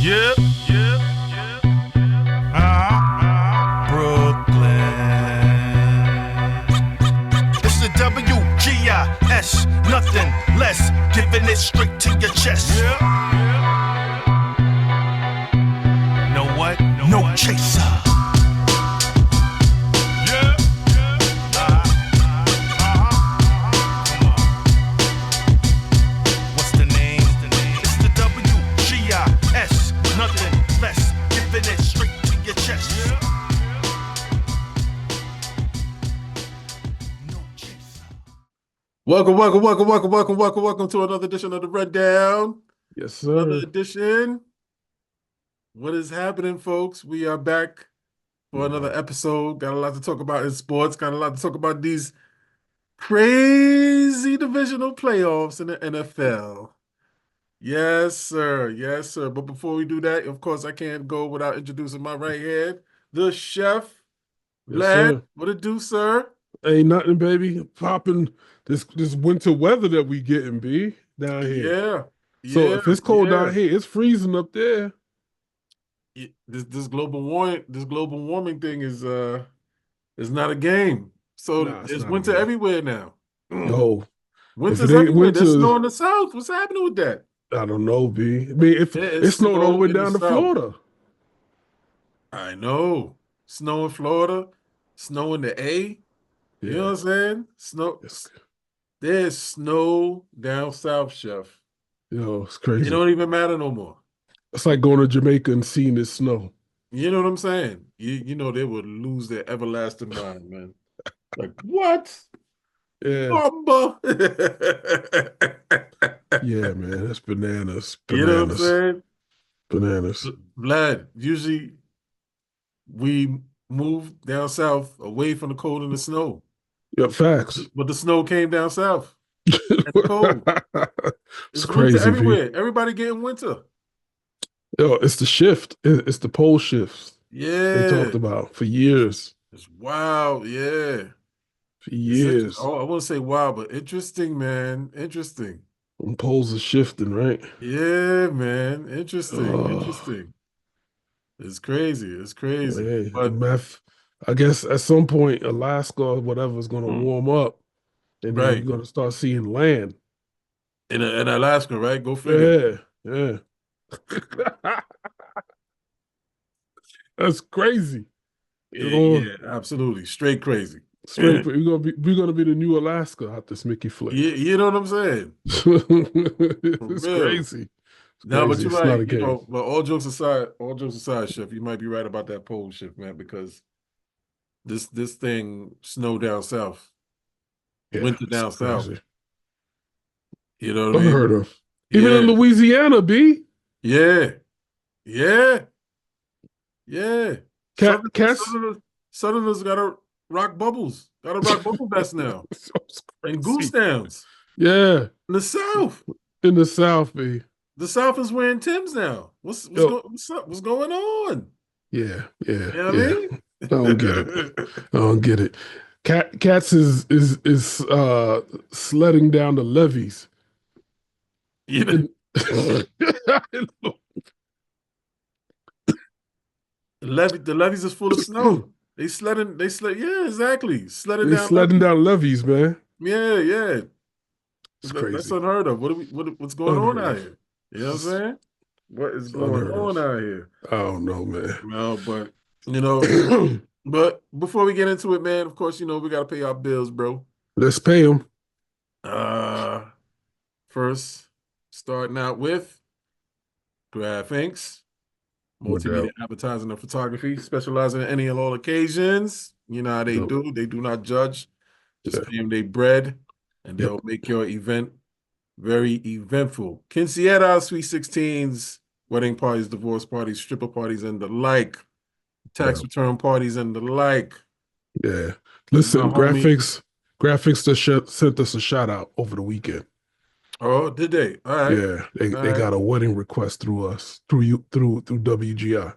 Yeah, yeah, yeah. Brooklyn. It's the WGIS, nothing less, giving it straight to your chest. Yeah, yeah. Know what? No chaser. Yeah, yeah. Come on. What's the name? It's the WGIS, nothing less, giving it straight to your chest. No chaser. Welcome to another edition of the RunDown. Yes, Another sir. edition. What is happening, folks? We are back for another episode. Got a lot to talk about in sports. Got a lot to talk about these crazy divisional playoffs in the NFL. Yes, sir. Yes, sir. But before we do that, of course, I can't go without introducing my right hand, the chef, Yes, Glen. sir. What it do, sir? Ain't nothing, baby. Popping this winter weather that we getting, B, down here. Yeah. So if it's cold yeah. down here, it's freezing up there. This global warming thing is not a game. So Nah, it's there's not a winter game. everywhere now. No, Winter's if it ain't everywhere. There's winter, snow in the south. What's happening with that? I don't know, B. I mean, if Yeah, it snowed all the snow way in the down to south. Florida. I know. Snow in Florida, snow in the A. You know what I'm saying? Snow. It's, There's snow down south, chef. it's It crazy. don't even matter no more. It's like going to Jamaica and seeing this snow. You know what I'm saying? You know they would lose their everlasting mind, man. Like, what? Yeah, Bumba. yeah, man. That's bananas. You know what I'm saying? Bananas. Vlad, usually we move down south away from the cold and the snow. Yeah, facts. But the snow came down south. And the cold. It's winter crazy, everywhere. Everybody getting winter. Yo, it's the shift. It's the pole shifts Yeah. they talked about for years. It's wild, yeah. For years. I want to say wild, but interesting, man. Interesting. When poles are shifting, right? Yeah, man. Interesting. Oh. Interesting. It's crazy. It's crazy. Hey, But I guess at some point, Alaska or whatever is going to warm up, and then Right. you're going to start seeing land. in Alaska, right? Go figure. Yeah. That's crazy. Yeah, absolutely. Straight crazy. Straight, we're gonna be the new Alaska after this Mickey flick. Yeah, you know what I'm saying? It's real. crazy. No, but you're It's not a right. game. But all jokes aside, Chef, you might be right about that pole shift, man, because this thing snowed down south. Yeah, Winter down it's south. crazy. You know what I mean? Unheard of. Even in Louisiana, B. Yeah. Cats. Southerners gotta rock bubbles. Gotta rock bubble vests now. And goose downs. Yeah. In the South. In the South, B. The South is wearing Timbs now. What's up? What's going on? Yeah. You know what I mean? I don't get it. Cats is sledding down the levees. You know, the levees is full of snow. They sled, yeah, exactly. Sledding down levees, man. Yeah. It's crazy. That's unheard of. What's going on out here? You know what I'm saying? What is going on out here? I don't know, man. No, but but before we get into it, man, of course, we gotta pay our bills, bro. Let's pay them. First, starting out with Graph Inks, multimedia advertising and photography, specializing in any and all occasions. You know how they do. They do not judge. Just pay them their bread, and they'll make your event very eventful. Quinceañeras, Sweet 16s, wedding parties, divorce parties, stripper parties, and the like. Tax return parties and the like. Yeah. Listen, Graphics just sent us a shout out over the weekend. Oh, did they? All right. Yeah, they got a wedding request through us, through WGI.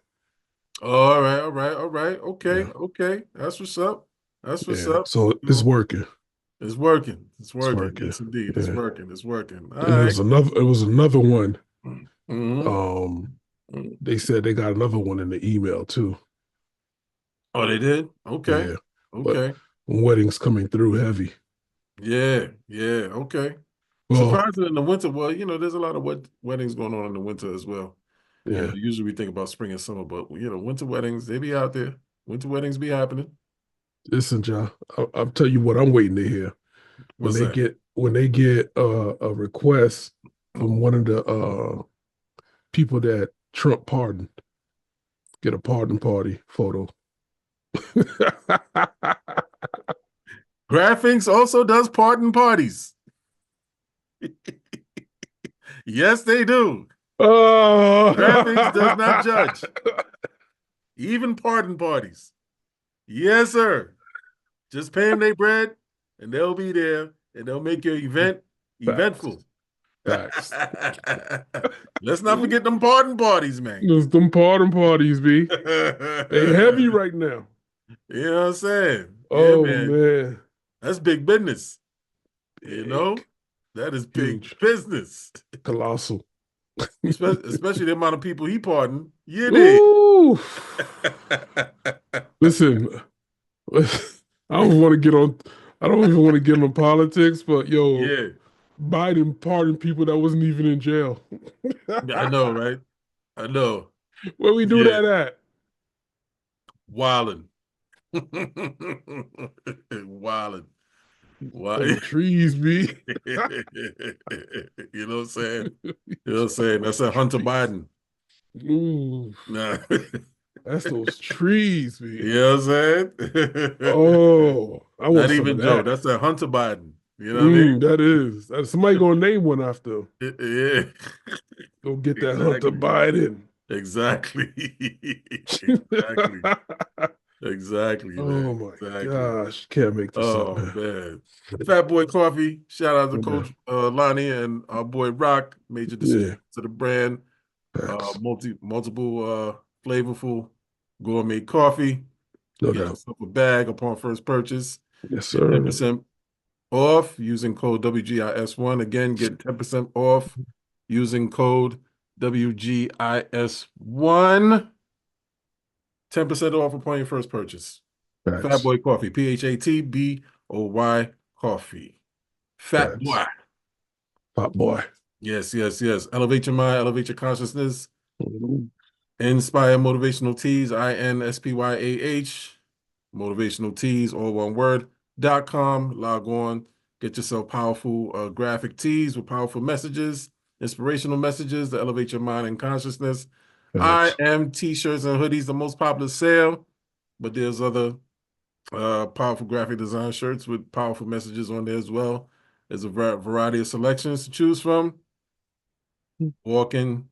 All right. Okay. That's what's up. So it's working. It's working. Yes, indeed. Yeah. It's working. All It was another one. Mm-hmm. They said they got another one in the email too. Oh, they did? Okay. Yeah, but Okay. weddings coming through heavy. Yeah. Yeah. Okay. Well, Surprising in the winter. Well, there's a lot of weddings going on in the winter as well. yeah. Usually we think about spring and summer, but winter weddings, they be out there. Winter weddings be happening. Listen, John, I'll tell you what I'm waiting to hear What's that? when they get a request from one of the people that Trump pardoned, get a pardon party photo. Graphics also does pardon parties. Yes, they do. Oh, Graphics does not judge, even pardon parties. Yes, sir. Just pay them their bread, and they'll be there, and they'll make your event Facts. eventful. Facts. Let's not forget them pardon parties, man. There's them pardon parties, B. They heavy right now. You know what I'm saying? Yeah, Oh man. man. That's big business. Big. That is big Huge. business. Colossal. Especially the amount of people he pardoned. You Ooh. did. Listen, I don't want to get on. I don't even want to get on politics, but Yeah. Biden pardoned people that wasn't even in jail. I know, right? I know. Where we do that at? Wildin'. Wildin'. Them trees, be. You know what I'm saying? You know what I'm saying? That's a Hunter Biden. Ooh, Nah. that's those trees, be. You know what I'm saying? Oh, I want Not some even of Joe. that. That's a Hunter Biden. You know what I mean? That is. Somebody gonna name one after him. Yeah. Go get that Hunter Biden. Exactly. Exactly, Oh man. my Exactly. gosh, can't make this up, Oh man. man. Fat Boy Coffee. Shout out to Yeah. Coach Lonnie and our boy Rock. Major decision to the brand. Facts. Multiple flavorful gourmet coffee. No Get doubt. yourself a bag upon first purchase. Yes, Get sir. 10% off using code WGIS1. Again, get 10% off using code WGIS1. 10% off upon your first purchase. Facts. Fat Boy Coffee. PHATBOY Coffee. Fat Facts. Boy. Fat Boy. Yes, yes, yes. Elevate your mind, elevate your consciousness. Mhm. Inspire Motivational Teas, INSPYAH. Motivational Teas, all one word, .com. Log on. Get yourself powerful graphic tees with powerful messages, inspirational messages to elevate your mind and consciousness. Facts. I am t-shirts and hoodies, the most popular sale, but there's other powerful graphic design shirts with powerful messages on there as well. There's a variety of selections to choose from. Walk in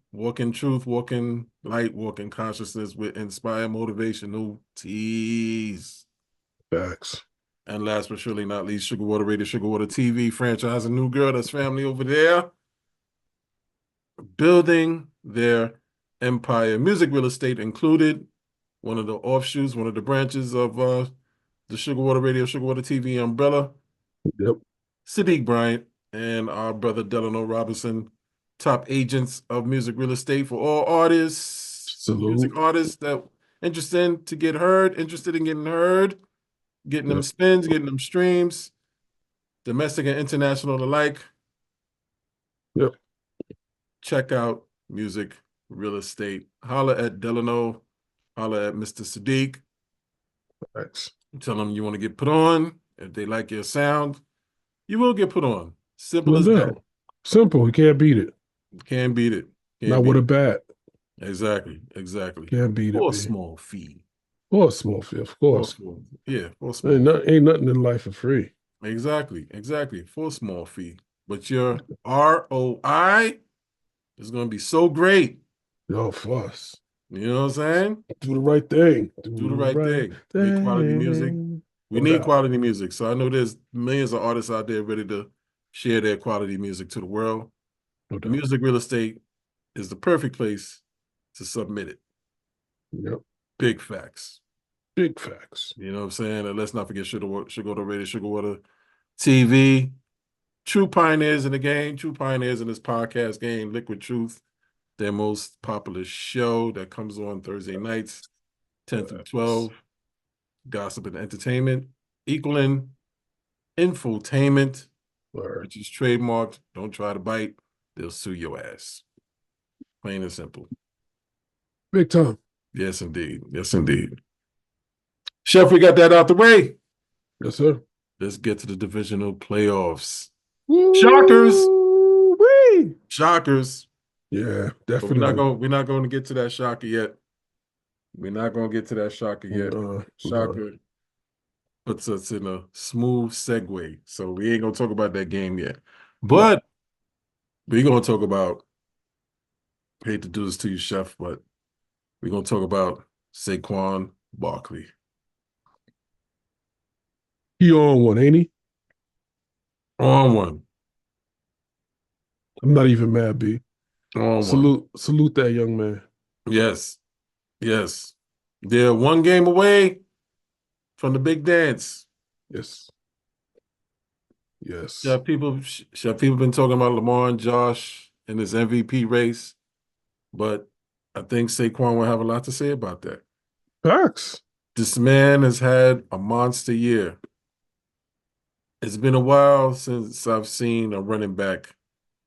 truth, walk in light, walk in consciousness with inspire motivational teas. Facts. And last but surely not least, Sugar Water Radio, Sugar Water TV franchise, a new girl that's family over there, building their empire. Music real estate included, one of the offshoots, one of the branches of the Sugar Water Radio, Sugar Water TV umbrella. Yep. Sadiq Bryant and our brother Delano Robinson, top agents of music real estate for all artists, Salute. music artists that interested in getting heard, getting them spins, getting them streams, domestic and international alike. Yep. Check out music real estate. Holla at Delano, holla at Mr. Sadiq. Facts. Tell them you want to get put on. If they like your sound, you will get put on. Simple No as doubt. that. Simple. You can't beat it. Can't beat it. Not with a bat. Exactly. Can't beat it. For a small fee. For a small fee, of course. For a small ain't nothing in life for free. Exactly. For a small fee. But your ROI is going to be so great. Yo, for us. You know what I'm saying? Do the right thing. Do the right thing. Make quality music. We need quality music. So I know there's millions of artists out there ready to share their quality music to the world. Music real estate is the perfect place to submit it. Yep. Big facts. Big facts. You know what I'm saying? And let's not forget Sugar Water Radio, Sugar Water TV. True pioneers in the game, true pioneers in this podcast game, Liquid Truth. their most popular show that comes on Thursday nights, 10 through 12, gossip and entertainment, equaling infotainment, which is trademarked. Don't try to bite. They'll sue your ass. Plain and simple. Big time. Yes, indeed. Yes, indeed. Chef, we got that out the way. Yes, sir. Let's get to the divisional playoffs. Shockers. Woo-wee. Shockers. Yeah, But definitely. we're not going to get to that shocker yet. We're not going to get to that shocker yet. Shocker puts us in a smooth segue. So we ain't going to talk about that game yet. But we're going to talk about, hate to do this to you, Chef, but we're going to talk about Saquon Barkley. He on one, ain't he? On one. I'm not even mad, B. On Salute that young man. Yes. Yes. They're one game away from the big dance. Yes. Yes. People been talking about Lamar and Josh in this MVP race, but I think Saquon will have a lot to say about that. Facts. This man has had a monster year. It's been a while since I've seen a running back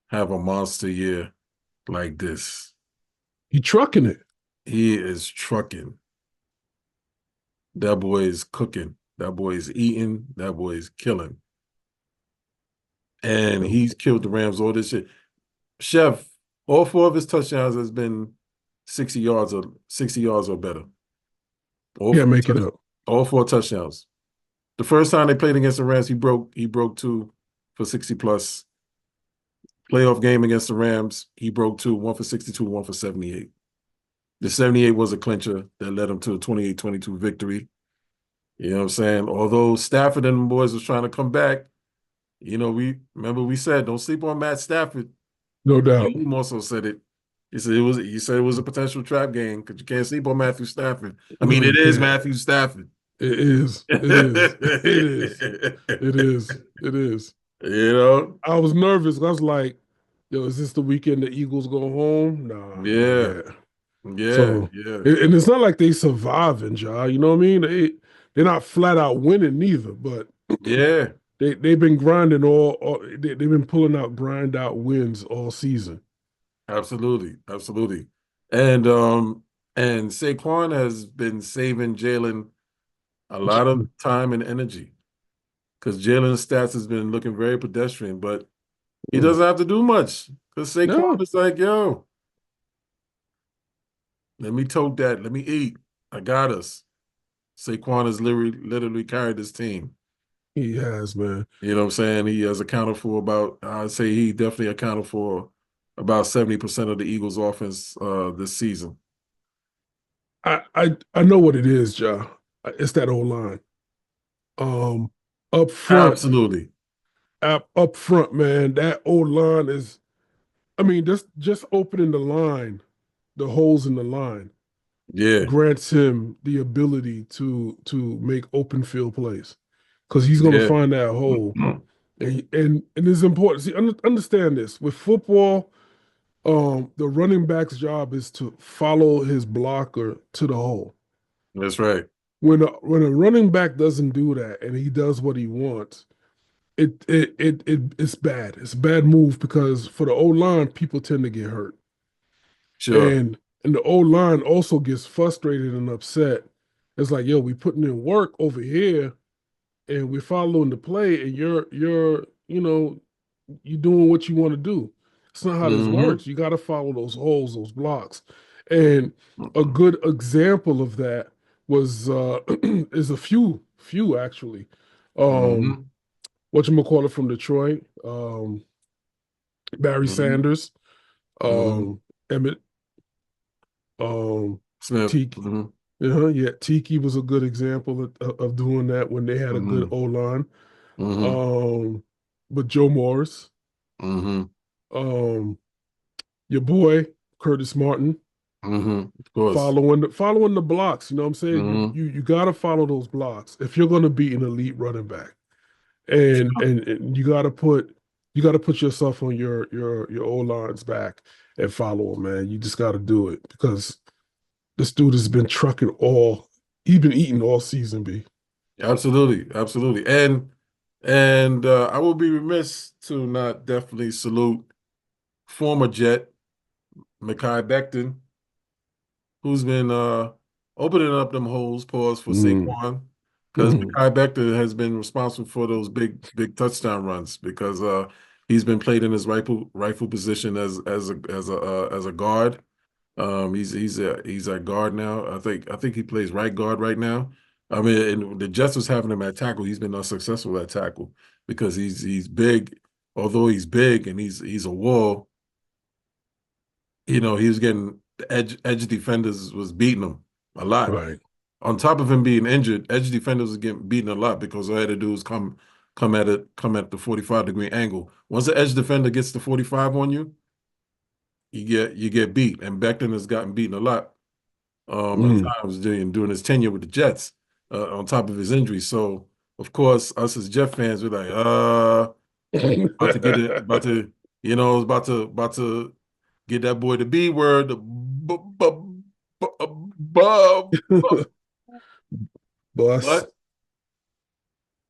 have a monster year like this. He trucking it. He is trucking. That boy is cooking. That boy is eating. That boy is killing. And he's killed the Rams all this shit. Chef, all 4 of his touchdowns has been 60 yards or better. Can't make it up. All 4 touchdowns. The first time they played against the Rams, he broke 2 for 60 plus. Playoff game against the Rams, he broke 2, 1 for 62, 1 for 78. The 78 was a clincher that led him to a 28-22 victory. You know what I'm saying? Although Stafford and the boys was trying to come back, you know, we said don't sleep on Matt Stafford. No doubt. You more so said it. You said it was a potential trap game because you can't sleep on Matthew Stafford. I mean, it is Matthew Stafford. It is. It is. It is. It is. It is. You know? I was nervous. I was like, yo, is this the weekend the Eagles go home? Nah. Yeah. Yeah. So, yeah. And it's not like they surviving, Ja. You know what I mean? They're not flat out winning neither, but yeah. They've been grinding they've been pulling out grind out wins all season. Absolutely. Absolutely. And Saquon has been saving Jalen a lot of time and energy because Jalen's stats has been looking very pedestrian, but he doesn't have to do much because Saquon is like, yo, let me tote that. Let me eat. I got us. Saquon has literally carried this team. He has, man. You know what I'm saying? He has accounted for I'd say he definitely accounted for about 70% of the Eagles' offense this season. I know what it is, Ja. It's that O-line. Up front. Absolutely. Up front, man, that O-line is, I mean, just opening the line, the holes in the line, grants him the ability to make open field plays because he's going to find that hole, and it's important. See, understand this with football. The running back's job is to follow his blocker to the hole. That's right. When a running back doesn't do that and he does what he wants, it's bad. It's a bad move because for the O-line, people tend to get hurt. Sure. And the O-line also gets frustrated and upset. It's like, yo, we putting in work over here and we're following the play and you're doing what you want to do. It's not how this works. You got to follow those holes, those blocks. And a good example of that was is a few actually. Whatchamacallit from Detroit, Barry Sanders, Emmett, Smith. Tiki. Tiki was a good example of doing that when they had a good O-line. But Joe Morris, your boy Curtis Martin, of course, following the blocks. You know what I'm saying? You got to follow those blocks if you're going to be an elite running back, and you got to put yourself on your O-line's back. and follow him, man. You just got to do it because this dude has been trucking he's been eating all season, B. Absolutely, absolutely. And I will be remiss to not definitely salute former Jet, Mekhi Becton, who's been opening up them holes, pause for Mm. Saquon, because Mm. Mekhi Becton has been responsible for those big touchdown runs because he's been played in his rightful position as a guard. He's a guard now. I think he plays right guard right now. I mean, and the Jets was having him at tackle. He's been unsuccessful at tackle because he's big. Although he's big and he's a wall, he was getting the edge defenders was beating him a lot. Right. On top of him being injured, edge defenders was getting beaten a lot because all they had to do is come at the 45-degree angle. Once the edge defender gets the 45 on you, you get beat. And Becton has gotten beaten a lot at Mm. times during his tenure with the Jets, on top of his injuries. So of course, us as Jet fans, we're like, about to get it, about to get that boy the B word, the Bus. but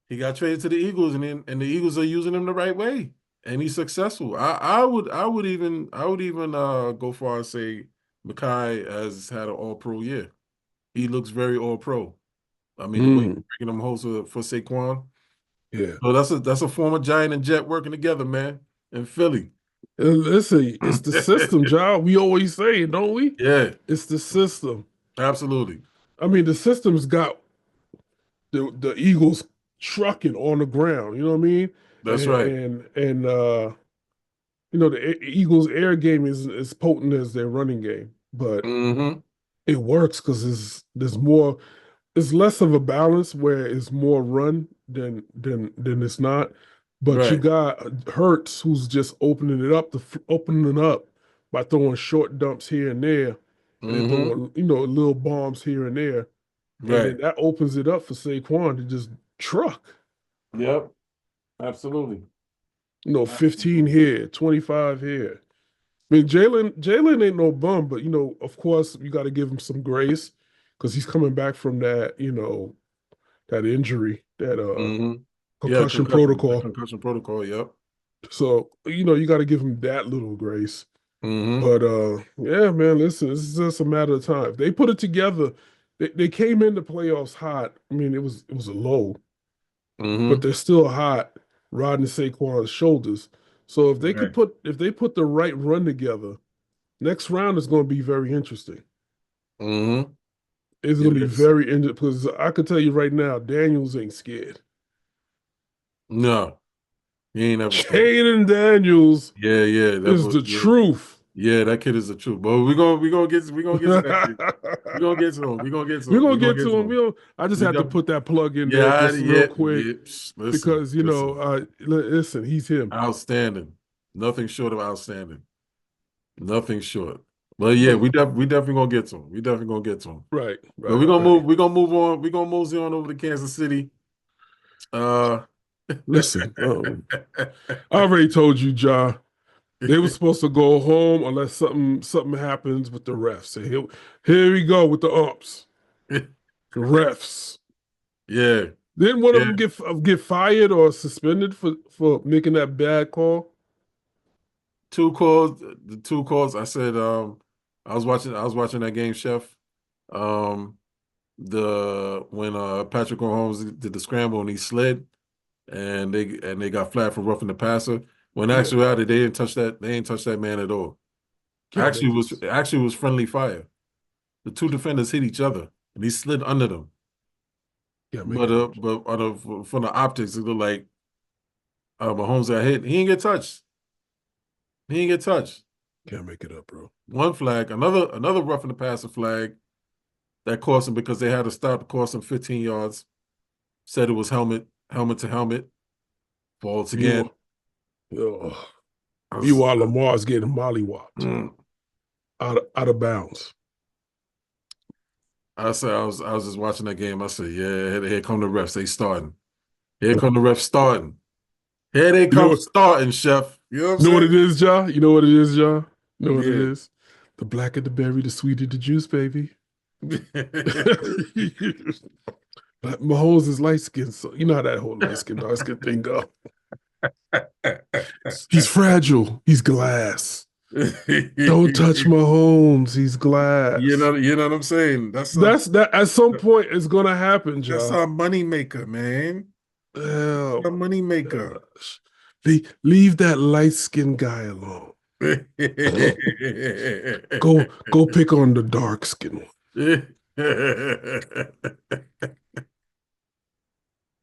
he got traded to the Eagles, and the Eagles are using him the right way, and he's successful. I would even go far and say Mekhi has had an All-Pro year. He looks very All-Pro. I mean, the way he's Mm. breaking them holes for Saquon. Yeah. So that's a former Giant and Jet working together, man, in Philly. And listen, it's the system, John. We always say it, don't we? Yeah, It's the system. absolutely. I mean, the system's got the Eagles trucking on the ground. You know what I mean? That's right. The Eagles' air game is as potent as their running game, but Mm-hmm. it works because there's more. It's less of a balance where it's more run than it's not. But you Right. got Hurts who's just opening it up by throwing short dumps here and there, and then Mm-hmm. throwing little bombs here and there, and then Right. that opens it up for Saquon to just truck. Yep. Absolutely. 15 here, 25 here. I mean, Jalen ain't no bum, but of course, you got to give him some grace because he's coming back from that injury, that Mm-hmm. Yeah, concussion the protocol. concussion protocol. Yep. So, you got to give him that little grace. Mm-hmm. But yeah, man, listen, this is just a matter of time. If they put it together. They came into playoffs hot. I mean, it was a low, but Mm-hmm. they're still hot, riding Saquon's shoulders. So Right. if they put the right run together, next round is going to be very interesting. Mm-hmm. It's going It to be is. very interesting because I could tell you right now, Daniels ain't scared. No, he ain't ever scared. Jaden Daniels Yeah, yeah, is the yeah, truth. yeah. That kid is the truth. But we gonna get to that kid. We gonna get to him. We gonna get to We're him. We gonna gonna get get to to him. him. I just We had to def- put that plug in there yeah, just real yeah, quick yeah. Listen, because listen. listen, he's him. Outstanding. Nothing short of outstanding. Nothing short. But yeah, But we definitely gonna get to him. We definitely gonna get to him. right, But right, right. we're gonna move on. We're gonna mosey on over to Kansas City. Uh Listen, I already told you, Ja. They were supposed to go home unless something happens with the refs. And here we go with the umps, the refs. yeah, Didn't one of yeah. them get fired or suspended for making that bad call? The two calls. I said, I was watching that game, Chef. Um, the when Patrick Mahomes did the scramble and he slid, and they got flagged for roughing the passer. When in Yeah, actuality, they didn't touch that. They didn't touch that man at all. can't make this. Actually was friendly fire. The two defenders hit each other, and he slid under them. Can't make it up. But from the optics, it looked like Mahomes got hit. He didn't get touched. He didn't get touched. Can't make it up, bro. One flag, another roughing the passer flag that cost him because they had to stop, cost him 15 yards. Said it was helmet to helmet. Faults again. Ugh. I was, Meanwhile, Lamar's getting mollywopped mm, out of bounds. I said I was just watching that game. I said, yeah, here come the refs. They starting. Here come the refs starting. Here they You come know, starting, Chef. You know what I'm you know what saying? it is, Ja? You know what it is, Ja? You know what it Yeah. is? The blacker the berry, the sweeter the juice, baby. But Mahomes is light skinned, so you know how that whole light skin, dark skin thing go. He's fragile. He's glass. Don't touch Mahomes. He's glass. You know what I'm saying? That's that. At some point, it's gonna happen, that's Joe. our money maker, man. Oh Our my money maker. gosh. Leave that light skinned guy alone. Go pick on the dark skin one.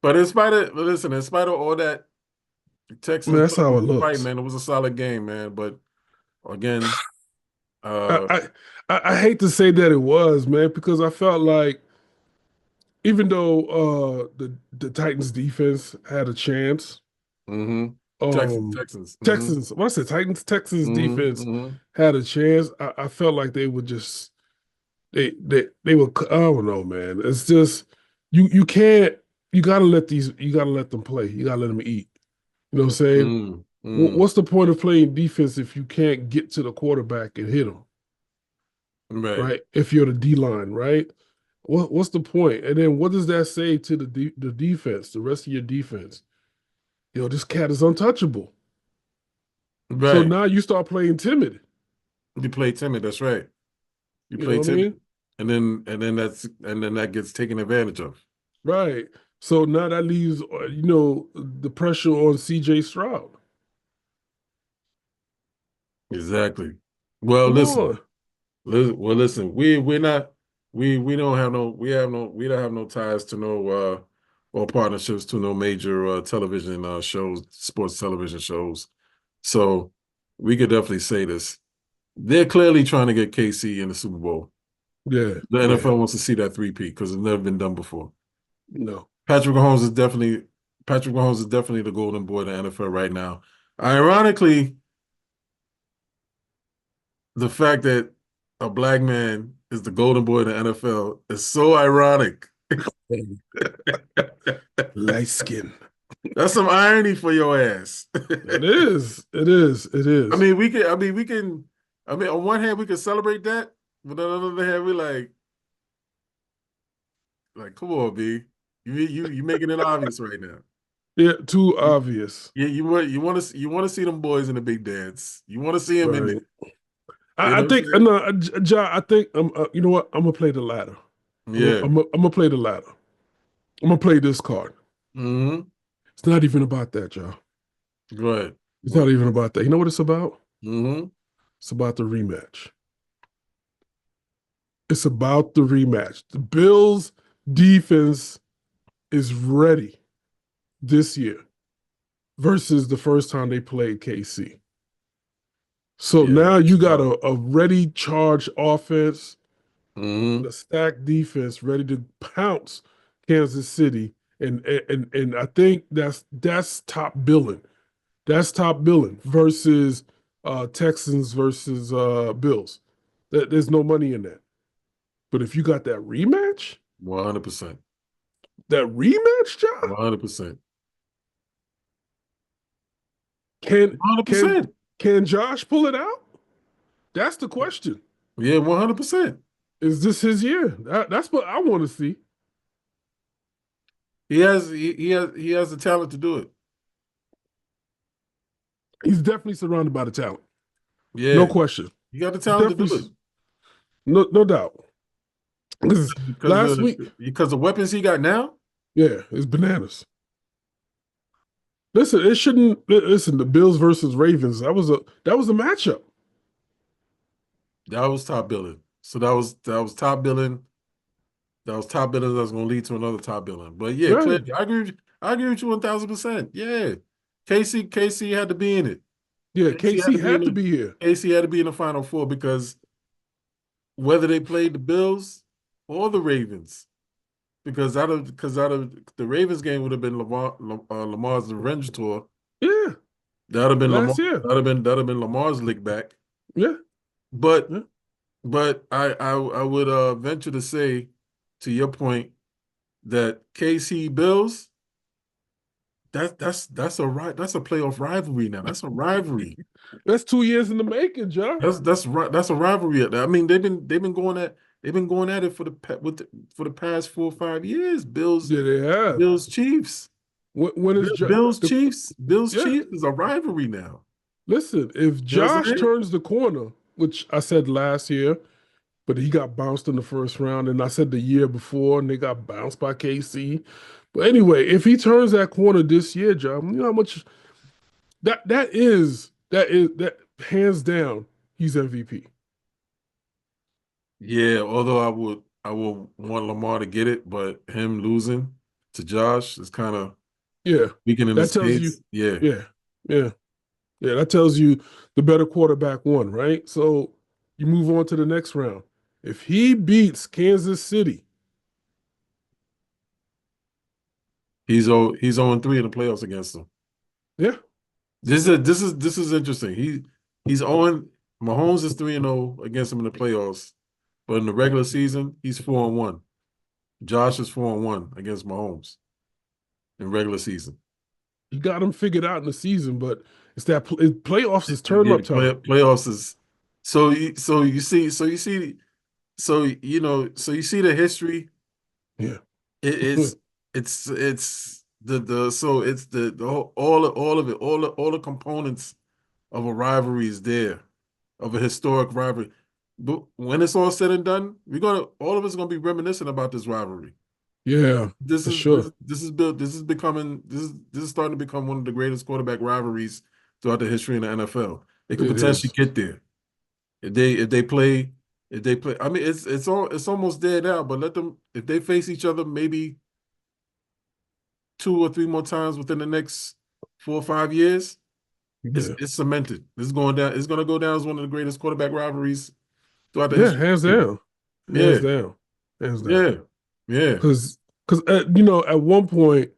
But in spite of listen, in spite of all that, Man, Texans that's put up how a it good fight, looks. man. It was a solid game, man. But again, I, uh, I hate to say that it was, man, because I felt like even though the Titans defense had a chance, mm-hmm. um Texans. Mm-hmm. Texans, what I said, Texans Mm-hmm. defense Mm-hmm. had a chance. I felt like they would just they were, I don't know, man. It's just you can't, you gotta let them play. You gotta let them eat. You know what I'm saying? Mm-hmm. What's the point of playing defense if you can't get to the quarterback and hit him, Right. right? If you're the D line, right? What's the point? And then what does that say to the defense, the rest of your defense? This cat is untouchable. So Right. now you start playing timid. You play timid, that's right. You You know play what I timid. mean? And then that gets taken advantage of. Right. So now that leaves the pressure on CJ Stroud. Exactly. Well, Come listen. on. Well, listen. We're not we don't have no we don't have no ties to no or partnerships to no major television shows, sports television shows. So we could definitely say this. They're clearly trying to get KC in the Super Bowl. Yeah, The yeah. NFL wants to see that three-peat because it's never been done before. No. Patrick Mahomes is definitely Patrick Mahomes is definitely the golden boy of the NFL right now. Ironically, the fact that a black man is the golden boy of the NFL is so ironic. Light skin. That's some irony for your ass. It is. It is. It I is. mean, we can. I mean, on one hand, we can celebrate that, but on the other hand, we come on, B. You making it obvious right now. Yeah, too obvious. Yeah, you want to see them boys in the big dance. You want to see them in Right. there. You I know what think I'm no, Ja, I think you know what? I'm gonna play the latter. saying? I'm gonna play the latter. I'm gonna play this card. Yeah. Mm-hmm. It's not even about that, y'all. Go ahead. It's not even about that. You know what it's about? Mm-hmm. It's about the rematch. It's about the rematch. The Bills defense is ready this year versus the first time they played KC. So Yeah. now you got a ready charged offense Mm-hmm. and a stacked defense ready to pounce Kansas City. And I think that's top billing. That's top billing versus Texans versus Bills. There's no money in that. But if you got that rematch, 100%. that rematch, John, 100%. can can 100%. can Josh pull it out? That's the question. Yeah, 100%. Is this his year? That's what I want to see. He has the talent to do it. He's definitely surrounded by the talent. No Yeah. question. You got the He's talent to do it. definitely no doubt. Because last week, Because the weapons he got now? yeah, it's bananas. Listen, it shouldn't listen, the Bills versus Ravens. That was a matchup. That was top billing. So that was top billing. That was top billing that's gonna lead to another top billing. But yeah, Right. clearly, I agree with you 1,000%. Yeah. KC had to be in it. Yeah, KC had KC to be in had to the be here. KC had to be in the Final Four because whether they played the Bills or the Ravens, because out of the Ravens game would have been Lamar's revenge tour. Yeah. That would have been Lamar. Last year. That would have been Lamar's lick back. Yeah. But Yeah. I would venture to say, to your point, that KC Bills that's a playoff rivalry now. That's a rivalry. That's 2 years in the making, John. That's a rivalry. I mean, they've been going at it for the past 4 or 5 years. Yeah, they have. Bills Chiefs. When is Bills yeah? Chiefs is a rivalry now. Listen, if You know what I'm Josh saying? turns the corner, which I said last year, but he got bounced in the first round, and I said the year before, and they got bounced by KC. But anyway, if he turns that corner this year, John, you know how much that hands down, he's MVP. Yeah, although I would want Lamar to get it, but him losing to Josh is kind of Yeah, weakening that his tells you. case. Yeah. Yeah, yeah, yeah. That tells you the better quarterback won, right? So you move on to the next round. If he beats Kansas City, He's 0-3 in the playoffs against them. yeah, This is interesting. He's 0. Mahomes is 3-0 against him in the playoffs, but in the regular season, he's 4-1. Josh is 4-1 against Mahomes in regular season. you got him figured out in the season, but it's that playoffs is turn Yeah, up time. playoffs is so you see the history. Yeah, It is it's the so it's the whole, all of it, all the components of a rivalry is there, of a historic rivalry. But when it's all said and done, all of us are gonna be reminiscing about this rivalry. yeah, This for is this sure. this is built. This is starting to become one of the greatest quarterback rivalries throughout the history in the NFL. It could It potentially is. get there if they play. I mean, it's almost there now. But let them, if they face each other maybe 2 or 3 more times within the next 4 or 5 years, it's Yeah, it's cemented. This is going down. It's going to go down as one of the greatest quarterback rivalries throughout the yeah, history. hands down, hands Yeah, down, hands down. yeah, yeah, Because at one point,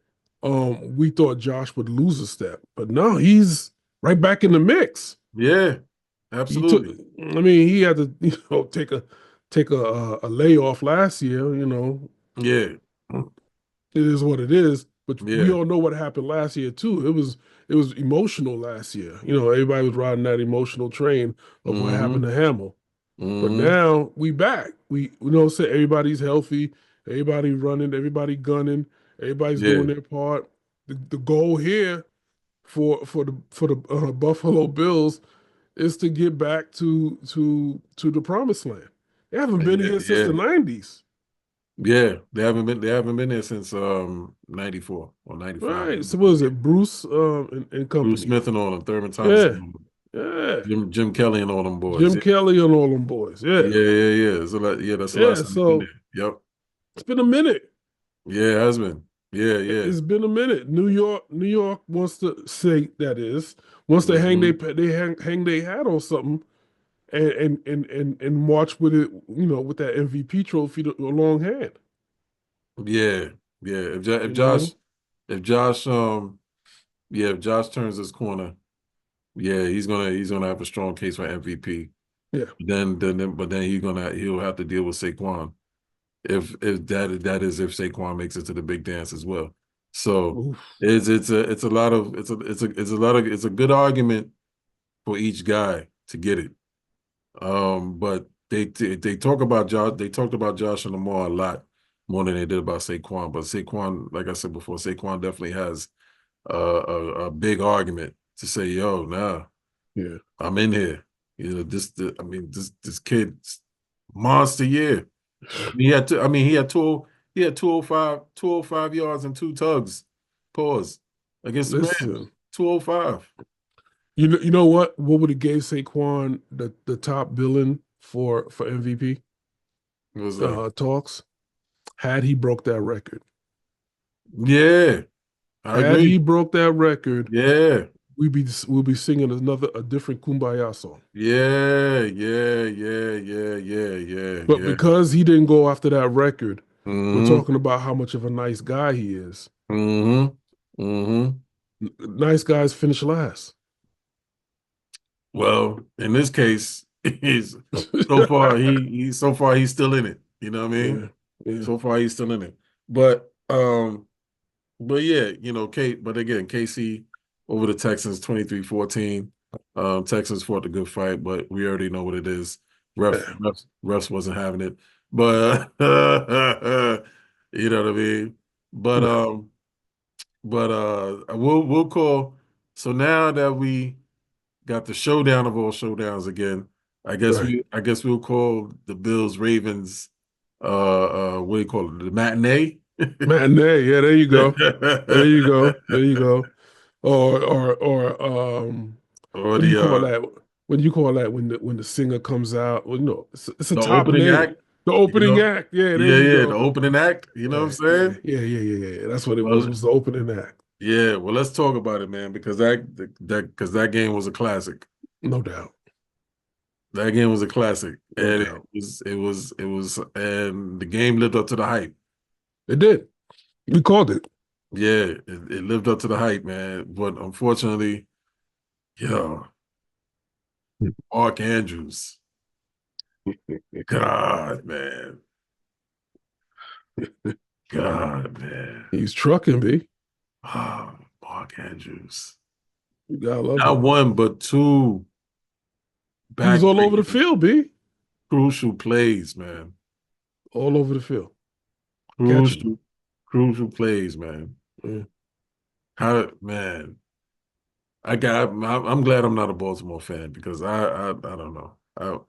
we thought Josh would lose a step, but no, he's right back in the mix. yeah. He took, Absolutely. I mean, he had to, take a layoff last year. Yeah, It is what it is. But we yeah. all know what happened last year too. It was emotional last year. Everybody was riding that emotional train of what happened Mm-hmm. to Hamill. But Mm-hmm. now we back. We don't say everybody's healthy, everybody running, everybody gunning, everybody's doing Yeah, their part. The goal here for the Buffalo Bills is to get back to the promised land. They haven't been yeah, here since yeah. the 90s. Yeah, they haven't been there since 94 or 95. Right. So what is it? Bruce and Bruce company. Smith and all them, Thurman Thomas and Yeah. all them, Yeah. Jim Kelly and all them boys. Jim Yeah, Kelly and all them boys. Yeah. yeah, yeah, yeah. That's the Yeah. last time they've been So there. Yep. it's been a minute. Yeah, it has been. Yeah, yeah. It's been a minute. New York wants to say wants to hang Hmm. hang their hat on something and march with it, with that MVP trophy long hand. Yeah, yeah. You know, If Josh, if Josh turns his corner, yeah, he's gonna have a strong case for MVP. yeah. But then he'll have to deal with Saquon. If Saquon makes it to the big dance as well. So Oof. it's a lot of it's a good argument for each guy to get it. But they talked about Josh and Lamar a lot more than they did about Saquon. But Saquon, like I said before, Saquon definitely has a big argument to say, yo, nah, Yeah. I'm in here. This kid's monster year. He had 205 yards and 2 tugs. Pause. Against the Rams. Listen, 205. you know what? What would have gave Saquon the top billing for MVP It was like, talks had he broke that record? yeah, I Had agree. he broke that record, Yeah, we'll be singing a different Kumbaya song. yeah, yeah, yeah, yeah, yeah, yeah, But yeah. because he didn't go after that record, we're Mm-hmm. talking about how much of a nice guy he is. Mm-hmm. Mm-hmm. Nice guys finish last. Well, in this case, he's so far he's still in it. You know what I mean? Yeah, yeah, So far he's still in it. But But yeah, but again, KC over the Texans 23-14. Texans fought a good fight, but we already know what it is. Refs wasn't having it. But you know what I mean? But we'll call. So now that we got the showdown of all showdowns again, Right. I guess we'll call the Bills Ravens what do you call it? The matinee? Matinee. Yeah, there you go. There you go. There you go. Or Or what do you call the that? What do you call that when the singer comes out? Well, no, it's a the top opening name. act, The opening act. Yeah, there you the go. opening act, you know what I'm Yeah, yeah, saying? yeah, yeah, yeah, yeah. That's what it was. It Well, was the opening act. yeah, well, let's talk about it, man, because that game was a classic. No doubt. That game was a classic, No and doubt. and the game lived up to the hype. It did. We called it. Yeah, it lived up to the hype, man. But unfortunately, yo, Mark Andrews, God, man, God, man, He's trucking, B. oh, Mark Andrews, You gotta love not it. one but two He was all over the backbreaking, field, B. crucial plays, man. All over the field. Catching. Crucial, crucial plays, man. Yeah. How, man? I'm glad I'm not a Baltimore fan because I don't know.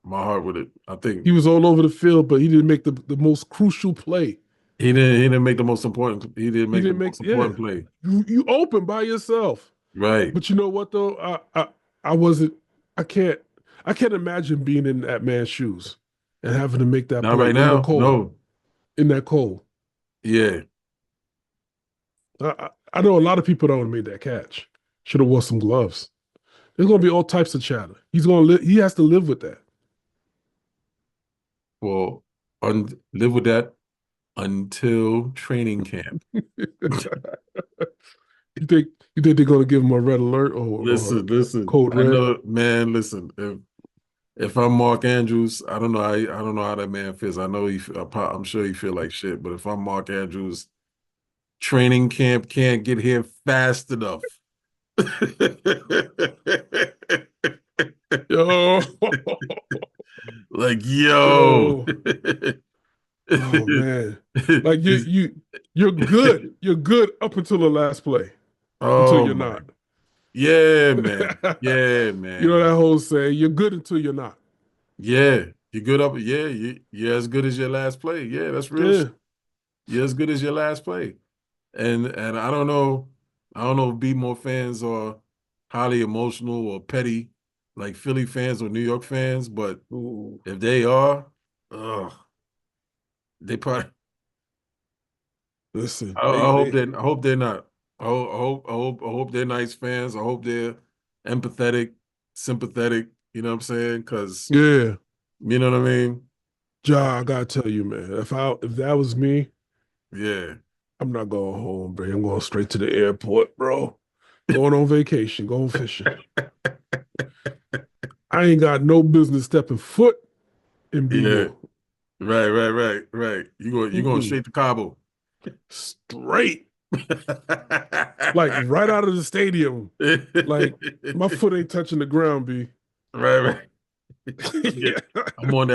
My heart with it. I think He was all over the field, but he didn't make the most crucial play. he didn't make the most important. He didn't He make the didn't make, most yeah. important play. You open by yourself. Right. But you know what though? I wasn't I can't I can't imagine being in that man's shoes and having to make that Not play right in the now. cold. No. In that cold. Yeah. I know a lot of people that would have made that catch. Should have wore some gloves. There's gonna be all types of chatter. He has to live with that. Well, live with that until training camp. You think they're gonna give him a red alert or Listen. code I red? know, man. Listen. If I'm Mark Andrews, I don't know. I don't know how that man feels. I know I'm sure he feel like shit. But if I'm Mark Andrews, training camp can't get here fast enough. Yo, Like, yo. yo, oh man. Like you're good. You're good up until the last play. Until Oh you're my. not. Yeah, man. Yeah, You know man. that whole saying, you're good until you're not. Yeah. You're good up. Yeah, you're as good as your last play. Yeah, that's real Yeah. shit. You're as good as your last play. And I don't know if B-more fans are highly emotional or petty like Philly fans or New York fans, but Ooh. if they are, ugh, they probably Listen, I hope they're not. I hope they're nice fans. I hope they're empathetic, sympathetic, you know what I'm saying? Because yeah. you know what I mean? Ja, I gotta tell you, man, if that was me, Yeah. I'm not going home, bro. I'm going straight to the airport, bro. Going on vacation, going fishing. I ain't got no business stepping foot in Yeah. B-more. Right. You going straight to Cabo. Straight. Like right out of the stadium. Like my foot ain't touching the ground, B. Right. Yeah. Yeah. I'm on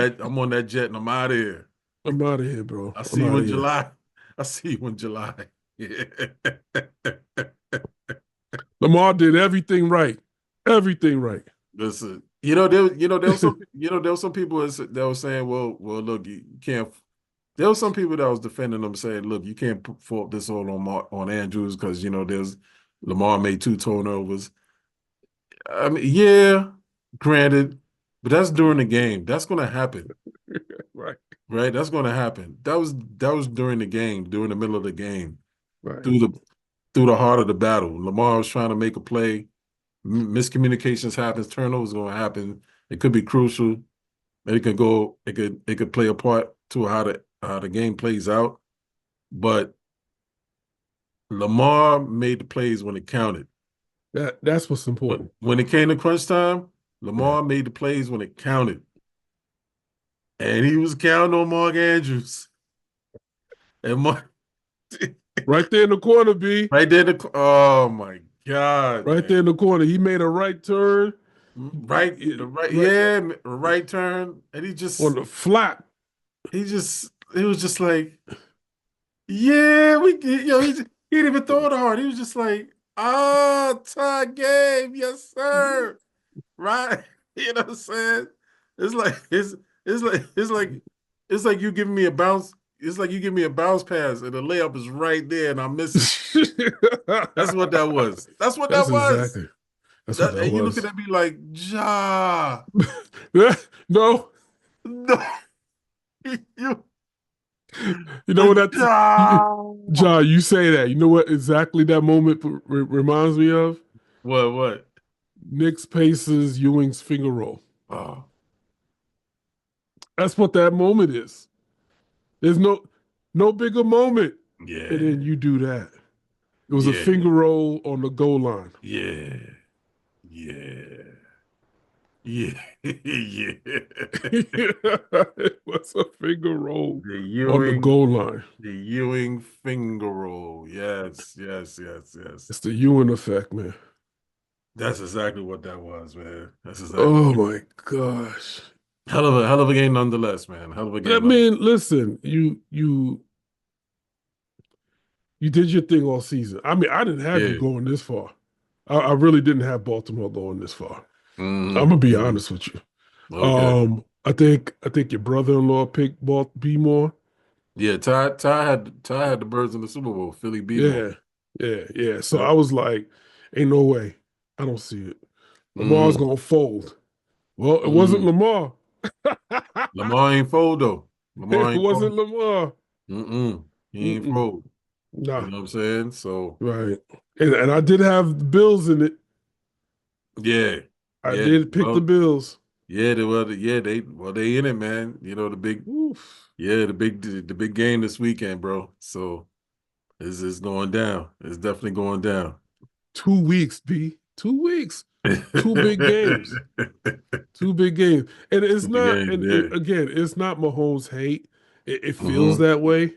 that jet and I'm out of here. I'm out of here, bro. I I'm see out you of in here. July. I see you in July. Yeah. Lamar did everything right. Everything right. Listen, there was some people that were saying, well, look, you can't. There was some people that was defending them, saying, look, you can't fault this all on Andrews because there's Lamar made two turnovers. I mean, yeah, granted, but that's during the game. That's going to happen, Right. right? That's going to happen. That was during the game, during the middle of the game, Right. through the through the heart of the battle. Lamar was trying to make a play. Miscommunications happens. Turnovers going to happen. It could be crucial. It could go. It could play a part to how the game plays out. But Lamar made the plays when it counted. That's what's important. When it came to crunch time, Yeah. Lamar made the plays when it counted, and he was counting on Mark Andrews. And Mark, Right there in the corner, B. Right there. Oh my God, Right man. there in the corner. He made a right turn. Right, the right, Right yeah, right turn, and on the flat. he was just like, yeah, he didn't even throw it hard. He was just like, tie game, yes, sir. Right. You know what I'm saying? It's like it's like you giving me a bounce. It's like you give me a bounce pass and the layup is right there and I miss it. That's what that was. That's what that That's was. exactly. That's what That that and you looking was. at me like, Ja, No, no, you, you know what that's you, Ja. John. You say that. You know what exactly that moment reminds me of? What? Nick's Pace's Ewing's finger roll. Oh, That's what that moment is. There's no bigger moment. And yeah, then you do that. It was a yeah, finger roll on the goal line. yeah, yeah, yeah, yeah. It was a finger roll The on the Ewing, goal line. the Ewing finger roll. Yes, yes, yes, yes. It's the Ewing effect, man. That's exactly what that was, man. That's exactly Oh my gosh. hell of a game nonetheless, man. Hell of a I game. mean, listen, you did your thing all season. I mean, I didn't have you Yeah. going this far. I really didn't have Baltimore going this far. I'm Mm-hmm. gonna be Mm-hmm. honest with you. Okay. I think your brother-in-law picked B more. Yeah, Ty had the Birds in the Super Bowl. Philly beat them. Yeah, yeah. So I Yep. was like, ain't no way. I don't see it. Lamar's Mm-hmm. gonna fold. Well, it wasn't Mm-hmm. Lamar. Lamar ain't fold though. Lamar It ain't wasn't fold. Lamar. Mm-mm. He ain't Mm-mm. fold. You Nah, know what I'm saying? So right. And I did have the Bills in it. yeah. I Yeah. did pick the Well, Bills. yeah, they in it, man. You know, Oof. the big game this weekend, bro. So it's going down. It's definitely going down. 2 weeks, B. 2 weeks. Two big games. Two big games. And it's Two big not, games, and yeah. again, it's not Mahomes' hate. It feels Mm-hmm. that way.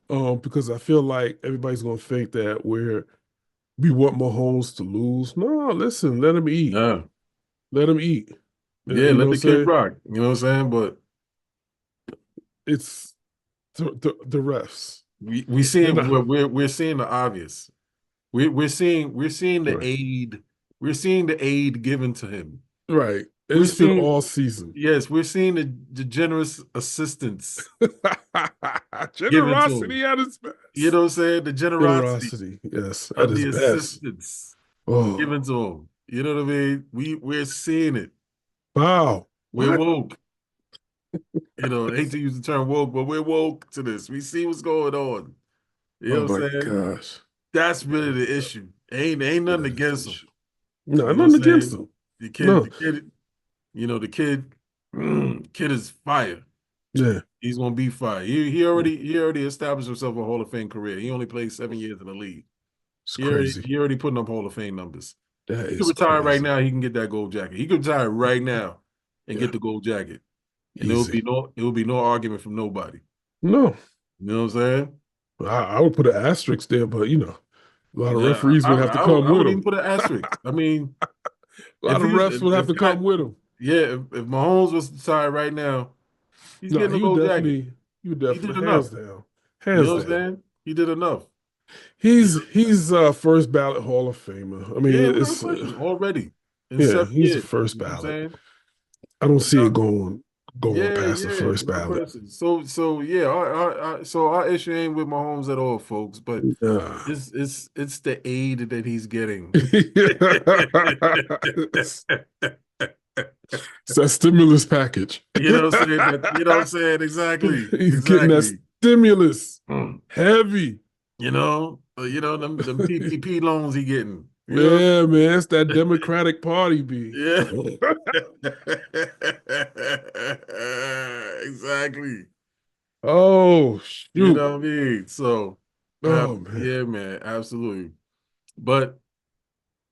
Because I feel like everybody's gonna think that we want Mahomes to lose. No, listen, let him eat. Yeah. Let him eat. Yeah, You know let what I'm the kid saying? rock. You know what I'm saying? But It's the refs. we They're seeing not we're seeing the obvious. We're seeing the right. aid. We're seeing the aid given to him. Right. And We're it's been seeing all season. yes, we're seeing the generous assistance given to him. Generosity at its You best. know what I'm saying? The generosity Generosity, yes, at of its the best. assistance Oh, given to him. You know what I mean? We're seeing it. wow. We're What? woke. You know, I hate to use the term woke, but we're woke to this. We see what's going on. You know Oh what my I'm saying? gosh. That's really the issue. Ain't nothing That is the against him. issue. No, You know what nothing I'm against saying? them. The No. kid, you know, kid is fire. Yeah. He's gonna be fire. He already established himself a Hall of Fame career. He only played 7 years in the league. It's crazy. He already putting up Hall of Fame numbers. That He could is retire right crazy. now. He can get that gold jacket. He could retire right now and Yeah. get the gold jacket, and Easy. it will be no argument from nobody. No. You know what I'm saying? I would put an asterisk there, but a lot of referees would have to come I with wouldn't him. even put an asterisk. I mean, A lot of refs would have if to come with him. if Mahomes was to retire right now, he's No, getting a gold jacket. he would He did definitely, hands enough. down, You hands know what I'm down. saying? He did enough. You He's first ballot Hall of Famer. I mean, Yeah, without it's question. Already in yeah, seven he's a years. first You know what I'm ballot. saying? I don't see it Without, going past the first without ballot. question. So yeah, so our issue ain't with Mahomes at all, folks, but Nah. it's the aid that he's getting. It's that stimulus package. You know what I'm saying? You know what I'm saying? Exactly. He's getting that Exactly. stimulus. Mm. Heavy. Them PPP loans he getting. You know? Yeah, man. It's that Democratic Party, B. Yeah. Exactly. Oh, You shoot. know what I mean? So, Oh, man. yeah, man, absolutely. But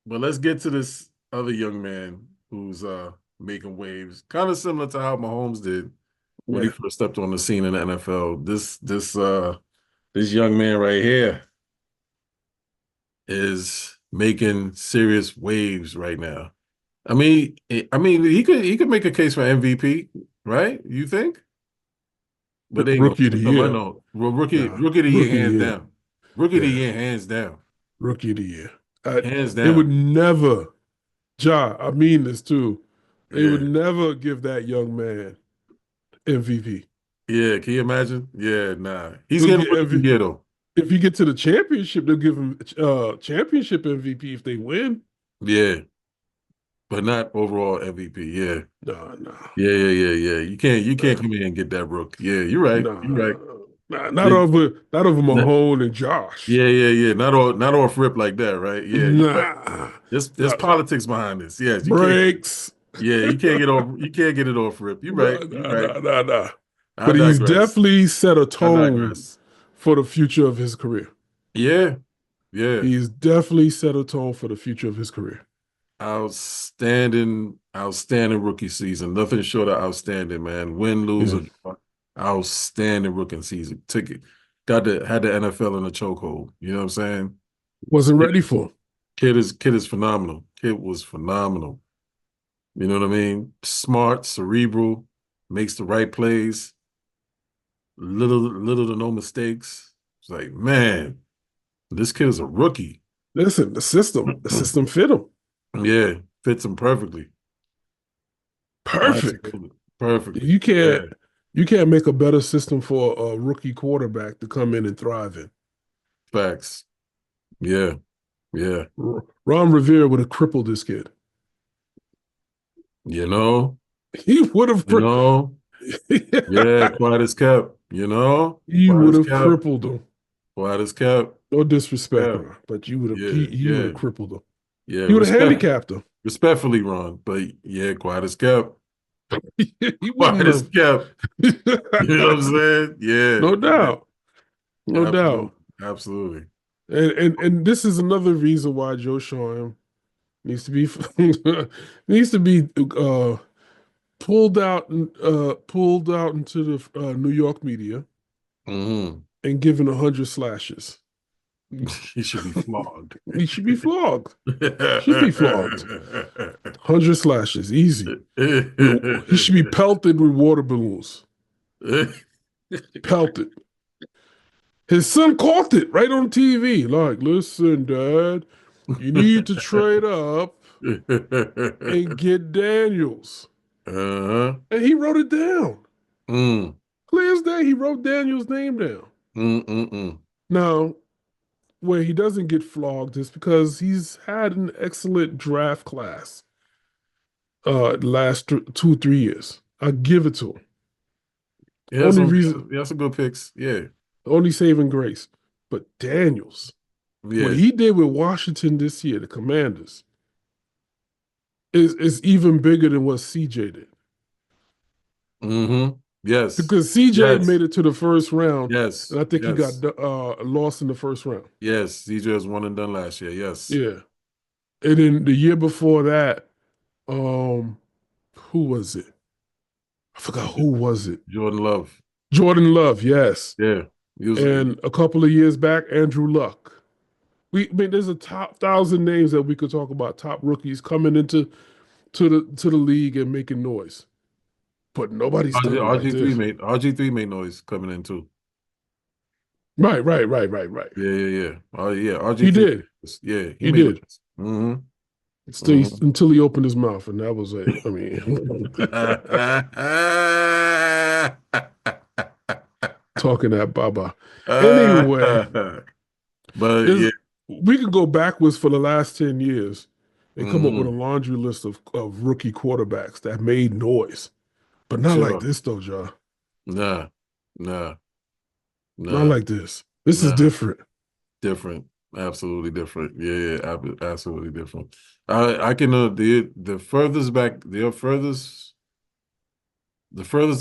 let's get to this other young man who's making waves, kind of similar to how Mahomes did when he Yeah. first stepped on the scene in the NFL. This young man right here. is making serious waves right now. I mean, he could make a case for MVP, right? You think? But they ain't gonna Rookie of the put some year. money on. Well, Nah, rookie of the year, rookie of the hands year. down. Rookie of the Yeah, year, hands down. rookie of the year. Hands They would down. never, I mean this too. They would Yeah. never give that young man MVP. Yeah. Can you imagine? Yeah, nah. He's They'll getting get rookie of the MVP. year though. If you get to the championship, they'll give him championship MVP if they win. Yeah. But not overall MVP. Yeah. Nah, Yeah. You can't come in and get that rook. Yeah, you're right. nah, You're right. not They, over not, Mahone and Josh. yeah. Not off rip like that, right? Yeah, you're right. Nah, There's politics behind this. Yes, you can't. breaks. Yeah, you can't get off. You can't get it off rip. You're right. You're right. Nah. I But he's digress. definitely set a I tone digress. for the future of his career. Yeah. He's definitely set a tone for the future of his career. Outstanding rookie season. Nothing short of outstanding, man. Win, lose, Yeah. or draw. Outstanding rookie season. Had the NFL in a chokehold. You know what I'm saying? Wasn't ready for him. Kid is phenomenal. Kid was phenomenal. You know what I mean? Smart, cerebral, makes the right plays. Little to no mistakes. It's like, man, this kid is a rookie. Listen, the system fit him. Yeah, fits him perfectly. Perfect. Absolutely. Perfectly. You can't make a better system for a rookie quarterback to come in and thrive in. Facts. Yeah. Ron Rivera would have crippled this kid. You know? He would have. Yeah, quiet as kept. You know? He Quiet would as have kept. crippled him. Quiet as kept. No disrespect, Yeah. Ron, but you would have. Yeah, He would have crippled him. Yeah, He would have handicapped him. Respectfully, Ron, but yeah, quiet as kept. He Quiet wouldn't as have. kept. You know what I'm saying? Yeah. No doubt. No Absolutely. doubt. Absolutely. And this is another reason why Joe Shoreham needs to be pulled out into the New York media and given 100 slashes. He should be flogged. He should be flogged. 100 slashes, easy. He should be pelted with water balloons. Pelted. His son caught it right on TV. Like, listen, Dad, you need to trade up and get Daniels. And he wrote it down. Clear as day, he wrote Daniels' name down. Now, where he doesn't get flogged is because he's had an excellent draft class last 2-3 years. I'll give it to him. Only reason, that's a good picks. Yeah. Only saving grace. But Daniels, what he did with Washington this year, the Commanders, is even bigger than what CJ did. Yes. Because CJ made it to the first round. Yes. And I think he got lost in the first round. Yes. CJ was one and done last year. Yes. Yeah. And then the year before that, who was it? I forgot who was it. Jordan Love. Jordan Love, yes. Yeah. And a couple of years back, Andrew Luck. There's a top 1,000 names that we could talk about, top rookies coming into the league and making noise. But nobody's done it like this. RG3 made noise coming in too. Right. Yeah. Oh yeah, RG3. He did. Yeah, he did. Until he opened his mouth, and that was it. I mean, talking that Baba. Anyway, but yeah, we can go backwards for the last 10 years and come up with a laundry list of rookie quarterbacks that made noise. But not like this, though, John. Nah. Not like this. This is different. Different. Absolutely different. Yeah, absolutely different. I can the furthest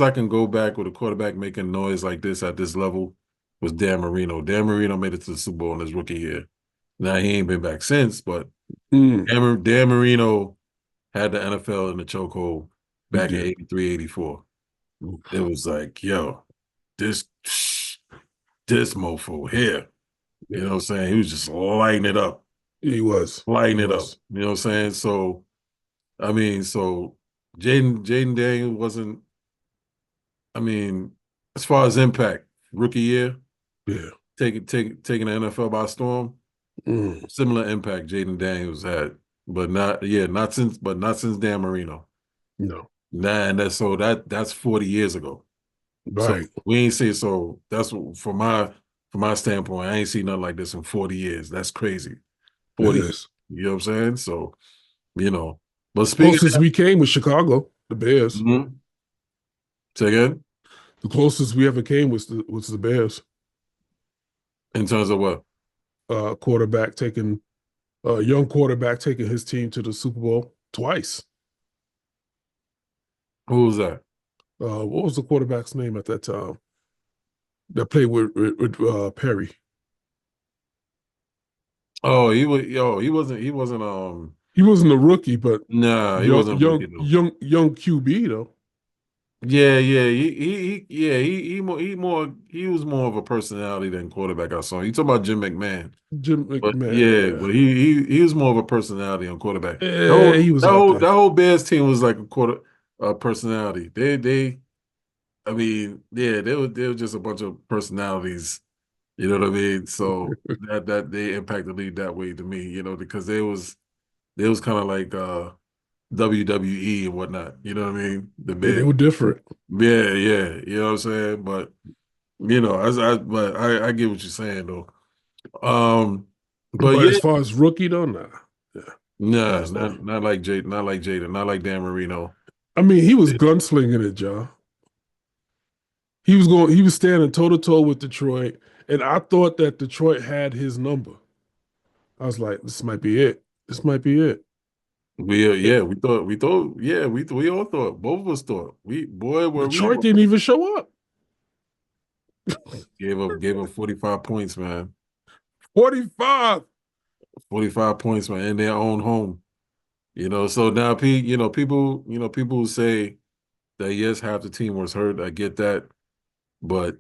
I can go back with a quarterback making noise like this at this level was Dan Marino. Dan Marino made it to the Super Bowl in his rookie year. Now he ain't been back since, but Dan Marino had the NFL in the chokehold back in 83, 84. It was like, yo, this mofo here. You know what I'm saying? He was just lighting it up. He was. lighting He it up. was. You know what I'm saying? So I mean, so Jaden Daniels wasn't. I mean, as far as impact, rookie year, Yeah. taking the NFL by storm. Mm. Similar impact Jaden Daniels had, but not since Dan Marino. No. Nah, and that's 40 years ago. So Right. we ain't see so that's from my standpoint, I ain't seen nothing like this in 40 years. That's crazy. It 40, is. you know what I'm saying? So, you know. But speaking Closest we came was Chicago, the Bears. mm-hmm. Say again? The closest we ever came was the Bears. In terms of what? Quarterback taking young quarterback taking his team to the Super Bowl twice. Who was that? What was the quarterback's name at that time that played with Perry? Oh, he wasn't He wasn't a rookie, but nah, he young wasn't a young rookie though. young QB though. Yeah, yeah, he was more of a personality than quarterback I saw. You talking about Jim McMahon, Jim but McMahon, yeah, yeah. but he was more of a personality on quarterback. Yeah, he was out there. That whole Bears team was like a personality. I mean, yeah, they were just a bunch of personalities. You know what I mean? So that they impacted the league that way to me. You know, because they was kind of like WWE and whatnot. You know what I mean? The Yeah, they big. were different. Yeah, yeah, you know what I'm saying. But you know, but I get what you're saying though. But But as yeah, far as rookie though, nah. Yeah. nah, Pass on him. not like Jada, not like Dan Marino. I mean, he was gunslinging it, John. He was standing toe to toe with Detroit, and I thought that Detroit had his number. I was like, this might be it. This might be it. Yeah, we all thought, both of us thought. Were we Detroit wrong. didn't even show up. Gave up 45 points, man. 45. 45 points, man, in their own home. You know, so now people who say that yes, half the team was hurt. I get that, but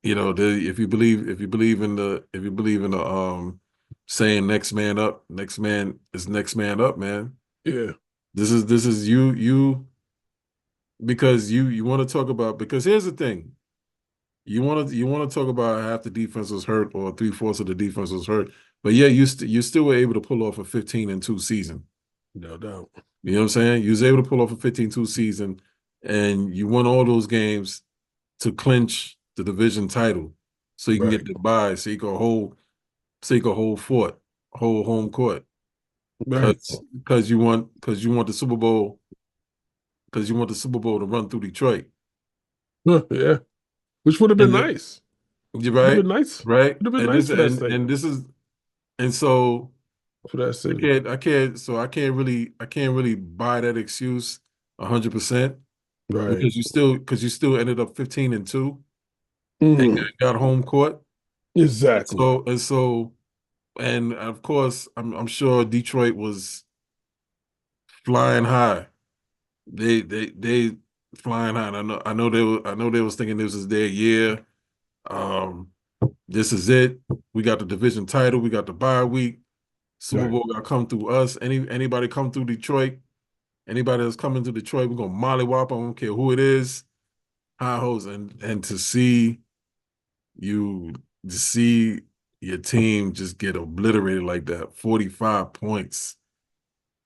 you know, if you believe in the saying next man up, man. Yeah. This is you because you want to talk about because here's the thing. You want to talk about half the defense was hurt or three-fourths of the defense was hurt, but yeah, you still were able to pull off a 15-2 season. No doubt. You know what I'm saying? You was able to pull off a 15-2 season and you won all those games to clinch the division title so you can Right. get the bye so you can hold home court Right. because you want the Super Bowl to run through Detroit. Yeah. Which would have been And then, nice. you're Would have right, been nice. right? Would have been And nice this for that state. and this is and so For that city. I can't really buy that excuse 100% Right. because you still ended up 15-2 and Mm. got home court. Exactly. And of course, I'm sure Detroit was flying high. They flying high. And I know they was thinking this is their year. Um, this is it. We got the division title. We got the bye week. Super Right. Bowl got to come through us. Anybody come through Detroit? Anybody that's coming to Detroit, we're gonna mollywop. I don't care who it is. High hopes and you to see your team just get obliterated like that, 45 points.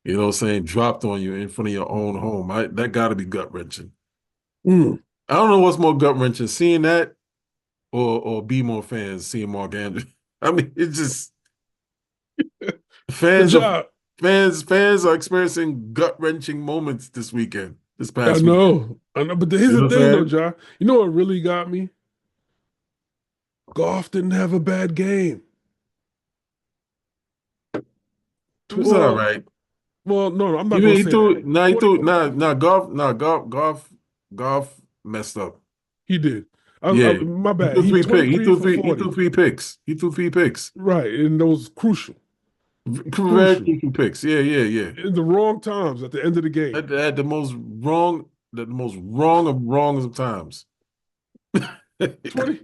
You know what I'm saying? Dropped on you in front of your own home. That got to be gut wrenching. Mm. I don't know what's more gut wrenching, seeing that or be more fans seeing Mark Andrews. I mean, it's just But fans of yeah, fans are experiencing gut wrenching moments this I past weekend. know. I know. But here's You the know what I'm thing though, saying? John. You know what really got me? Goff didn't have a bad game. It was all Well, right. no, I'm not Even gonna he say that. threw nah he 40, threw nah golf messed up. he did. Yeah. My bad. He 23 for He 40. threw three picks. He threw three picks. Right. And those crucial. Very Crucial. crucial picks. Yeah, yeah, yeah. In the wrong times at the end of the game. At the most wrong of wrongs of times. At 20.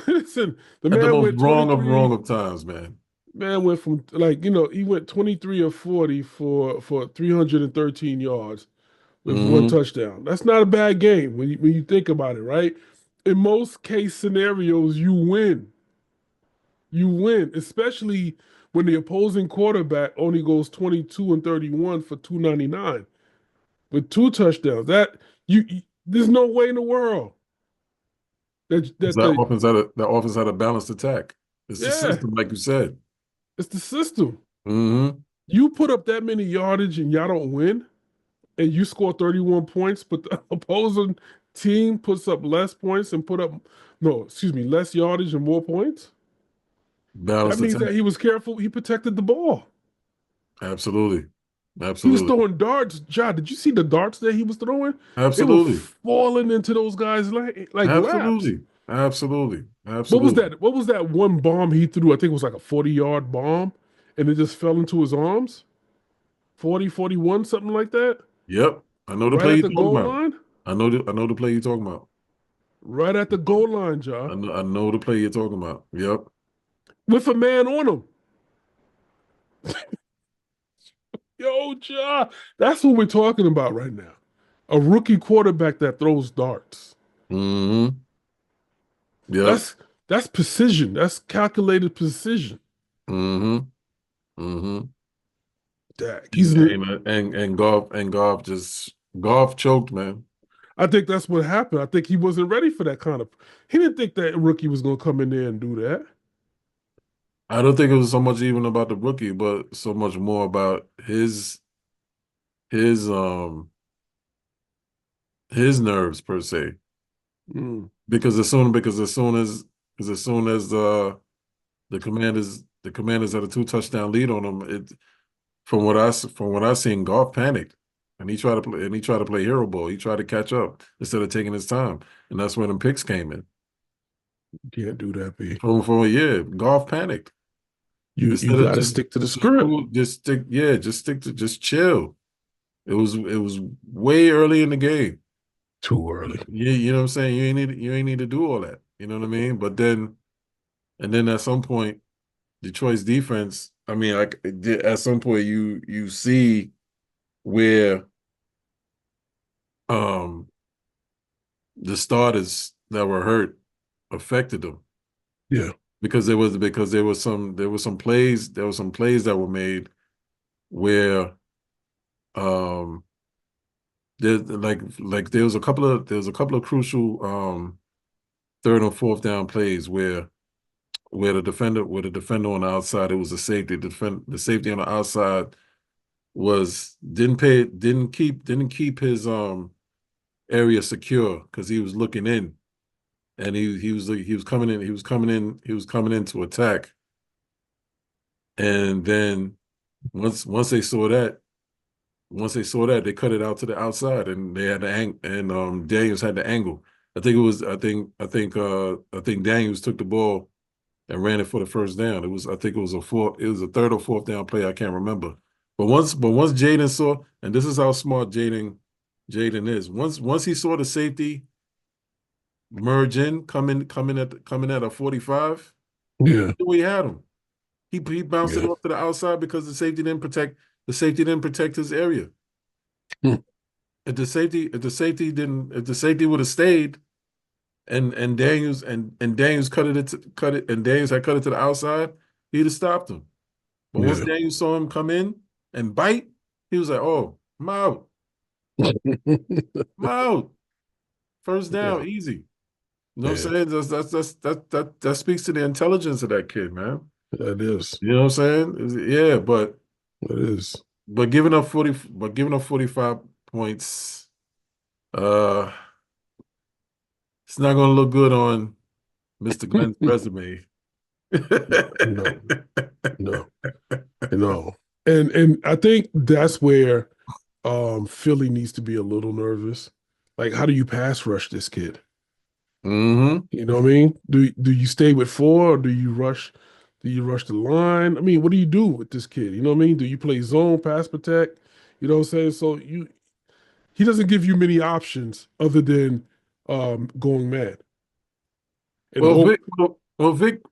Listen, the the man most went wrong 23. of times, man. Man went from like, he went 23 or 40 for 313 yards with one Mm-hmm. touchdown. That's not a bad game when you think about it, right? In most case scenarios, you win. You win, especially when the opposing quarterback only goes 22 and 31 for 299 with two touchdowns. There's no way in the world that that That the offense had a balanced attack. It's the yeah, system, like you said. it's the system. Mm-hmm. You put up that many yardage and y'all don't win, and you score 31 points, but the opposing team puts up less points and put up no, excuse me, less yardage and more points. That Balanced means attack. that he was careful. He protected the ball. Absolutely. He was Absolutely. throwing darts. John, did you see the darts that he was throwing? They were Absolutely. falling into those guys like laps. Absolutely. Absolutely. What was Absolutely. that? What was that one bomb he threw? I think it was like a 40-yard bomb, and it just fell into his arms. 40, 41, something like that. Yep. I know the Right play at you're the talking goal about. line. I know the play you're talking about. Right at the goal line, John. I know the play you're talking about. Yep. With a man on him. Yo, Ja, that's what we're talking about right now. A rookie quarterback that throws darts. Mm-hmm. Yep. That's that's precision. That's calculated precision. Mm-hmm. Mm-hmm. Dak. And golf choked, man. I think that's what happened. I think he wasn't ready for that kind of. He didn't think that rookie was going to come in there and do that. I don't think it was so much even about the rookie, but so much more about his his nerves per se. Mm, Because as soon as the commanders had a two touchdown lead on him, from what I seen, golf panicked. And he tried to play hero ball. He tried to catch up instead of taking his time. And that's when the picks came in. can't do that, B. For a year, golf panicked. You Instead of got to stick to the script. just chill. It was way early in the game. Too early. You know what I'm saying? You ain't need to do all that. You know what I mean? And then at some point, Detroit's defense, I mean, like at some point you see where um the starters that were hurt affected them Yeah. because there were some plays that were made where um there was a couple of crucial third and fourth down plays where the defender on the outside, it was a safety. The safety on the outside was didn't keep his area secure because he was looking in, and he was coming in he was coming in to attack. And then once they saw that they cut it out to the outside, and they had the and Daniels had the angle. I think Daniels took the ball and ran it for the first down. It was a third or fourth down play. I can't remember. But once Jaden saw, and this is how smart Jaden is. Once he saw the safety merge in, come in at a 45, Yeah. we had him. He bounced it Yeah. off to the outside because the safety didn't protect his area. Hmm. If the safety would have stayed and Daniels cut it and Daniels had cut it to the outside, he'd have stopped him. But once Yeah. Daniels saw him come in and bite, he was like, "Oh, I'm out. I'm out. First Yeah. down, easy." You know what Yeah. I'm saying? That speaks to the intelligence of that kid, man. That is. You know what I'm saying? Yeah, That is. but giving up 45 points, uh, it's not gonna look good on Mr. Glenn's resume. No. No. No. And I think that's where Philly needs to be a little nervous. Like, how do you pass rush this kid? Mm-hmm. You know what I mean? Do you stay with four or do you rush? Do you rush the line? I mean, what do you do with this kid? You know what I mean? Do you play zone, pass protect? You know what I'm saying? So he doesn't give you many options other than going mad and Well, hope. Vic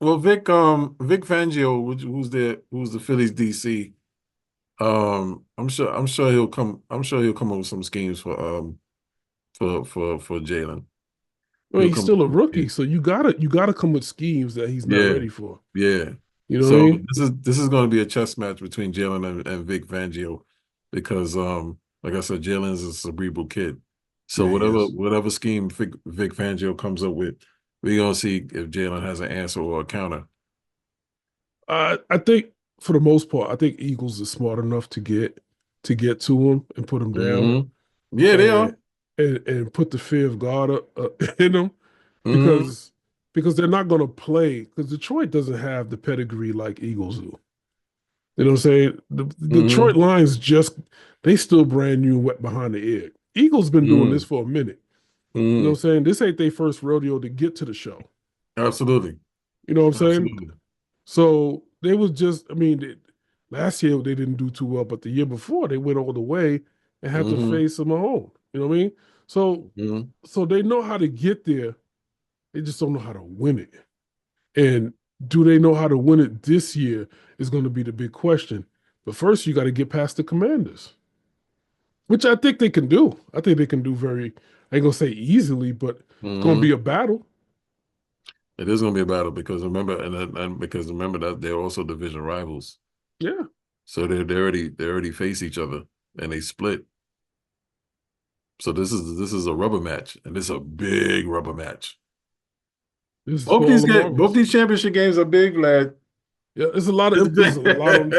Fangio, who's the Phillies DC. I'm sure he'll come. I'm sure he'll come up with some schemes for Jalen. I mean, He'll he's come up still a with some rookie, schemes. so you gotta come with schemes that he's not Yeah, ready for. yeah. You know what I So mean? this is going to be a chess match between Jalen and Vic Fangio because like I said, Jalen's a cerebral kid. So Yeah, he is. whatever scheme Vic Fangio comes up with, we're gonna see if Jalen has an answer or a counter. I think for the most part, I think Eagles is smart enough to get to him and put him down Hmm. Yeah, they are. and and put the fear of God in him Hmm. because they're not going to play because Detroit doesn't have the pedigree like Eagles do. You know what I'm saying? The Detroit Hmm. Lions they still brand new and wet behind the ear. Eagles been doing this Hmm. for a minute. You know what Hmm. I'm saying? This ain't their first rodeo to get to the show. Absolutely. You know what I'm saying? Absolutely. So they was just, I mean, last year they didn't do too well, but the year before they went all the way and had to Hmm. face them at home. You know what I mean? So, Hmm. so they know how to get there. They just don't know how to win it. And do they know how to win it this year is going to be the big question. But first, you got to get past the Commanders, which I think they can do. I think they can do very, I ain't gonna say easily, but it's going to be Hmm. a battle. It is going to be a battle because remember that they're also division rivals. Yeah, So they already face each other and they split. So this is a rubber match, and this is a big rubber match. this is for all the Both marbles. these championship games are big, lad. Yeah, there's a lot on the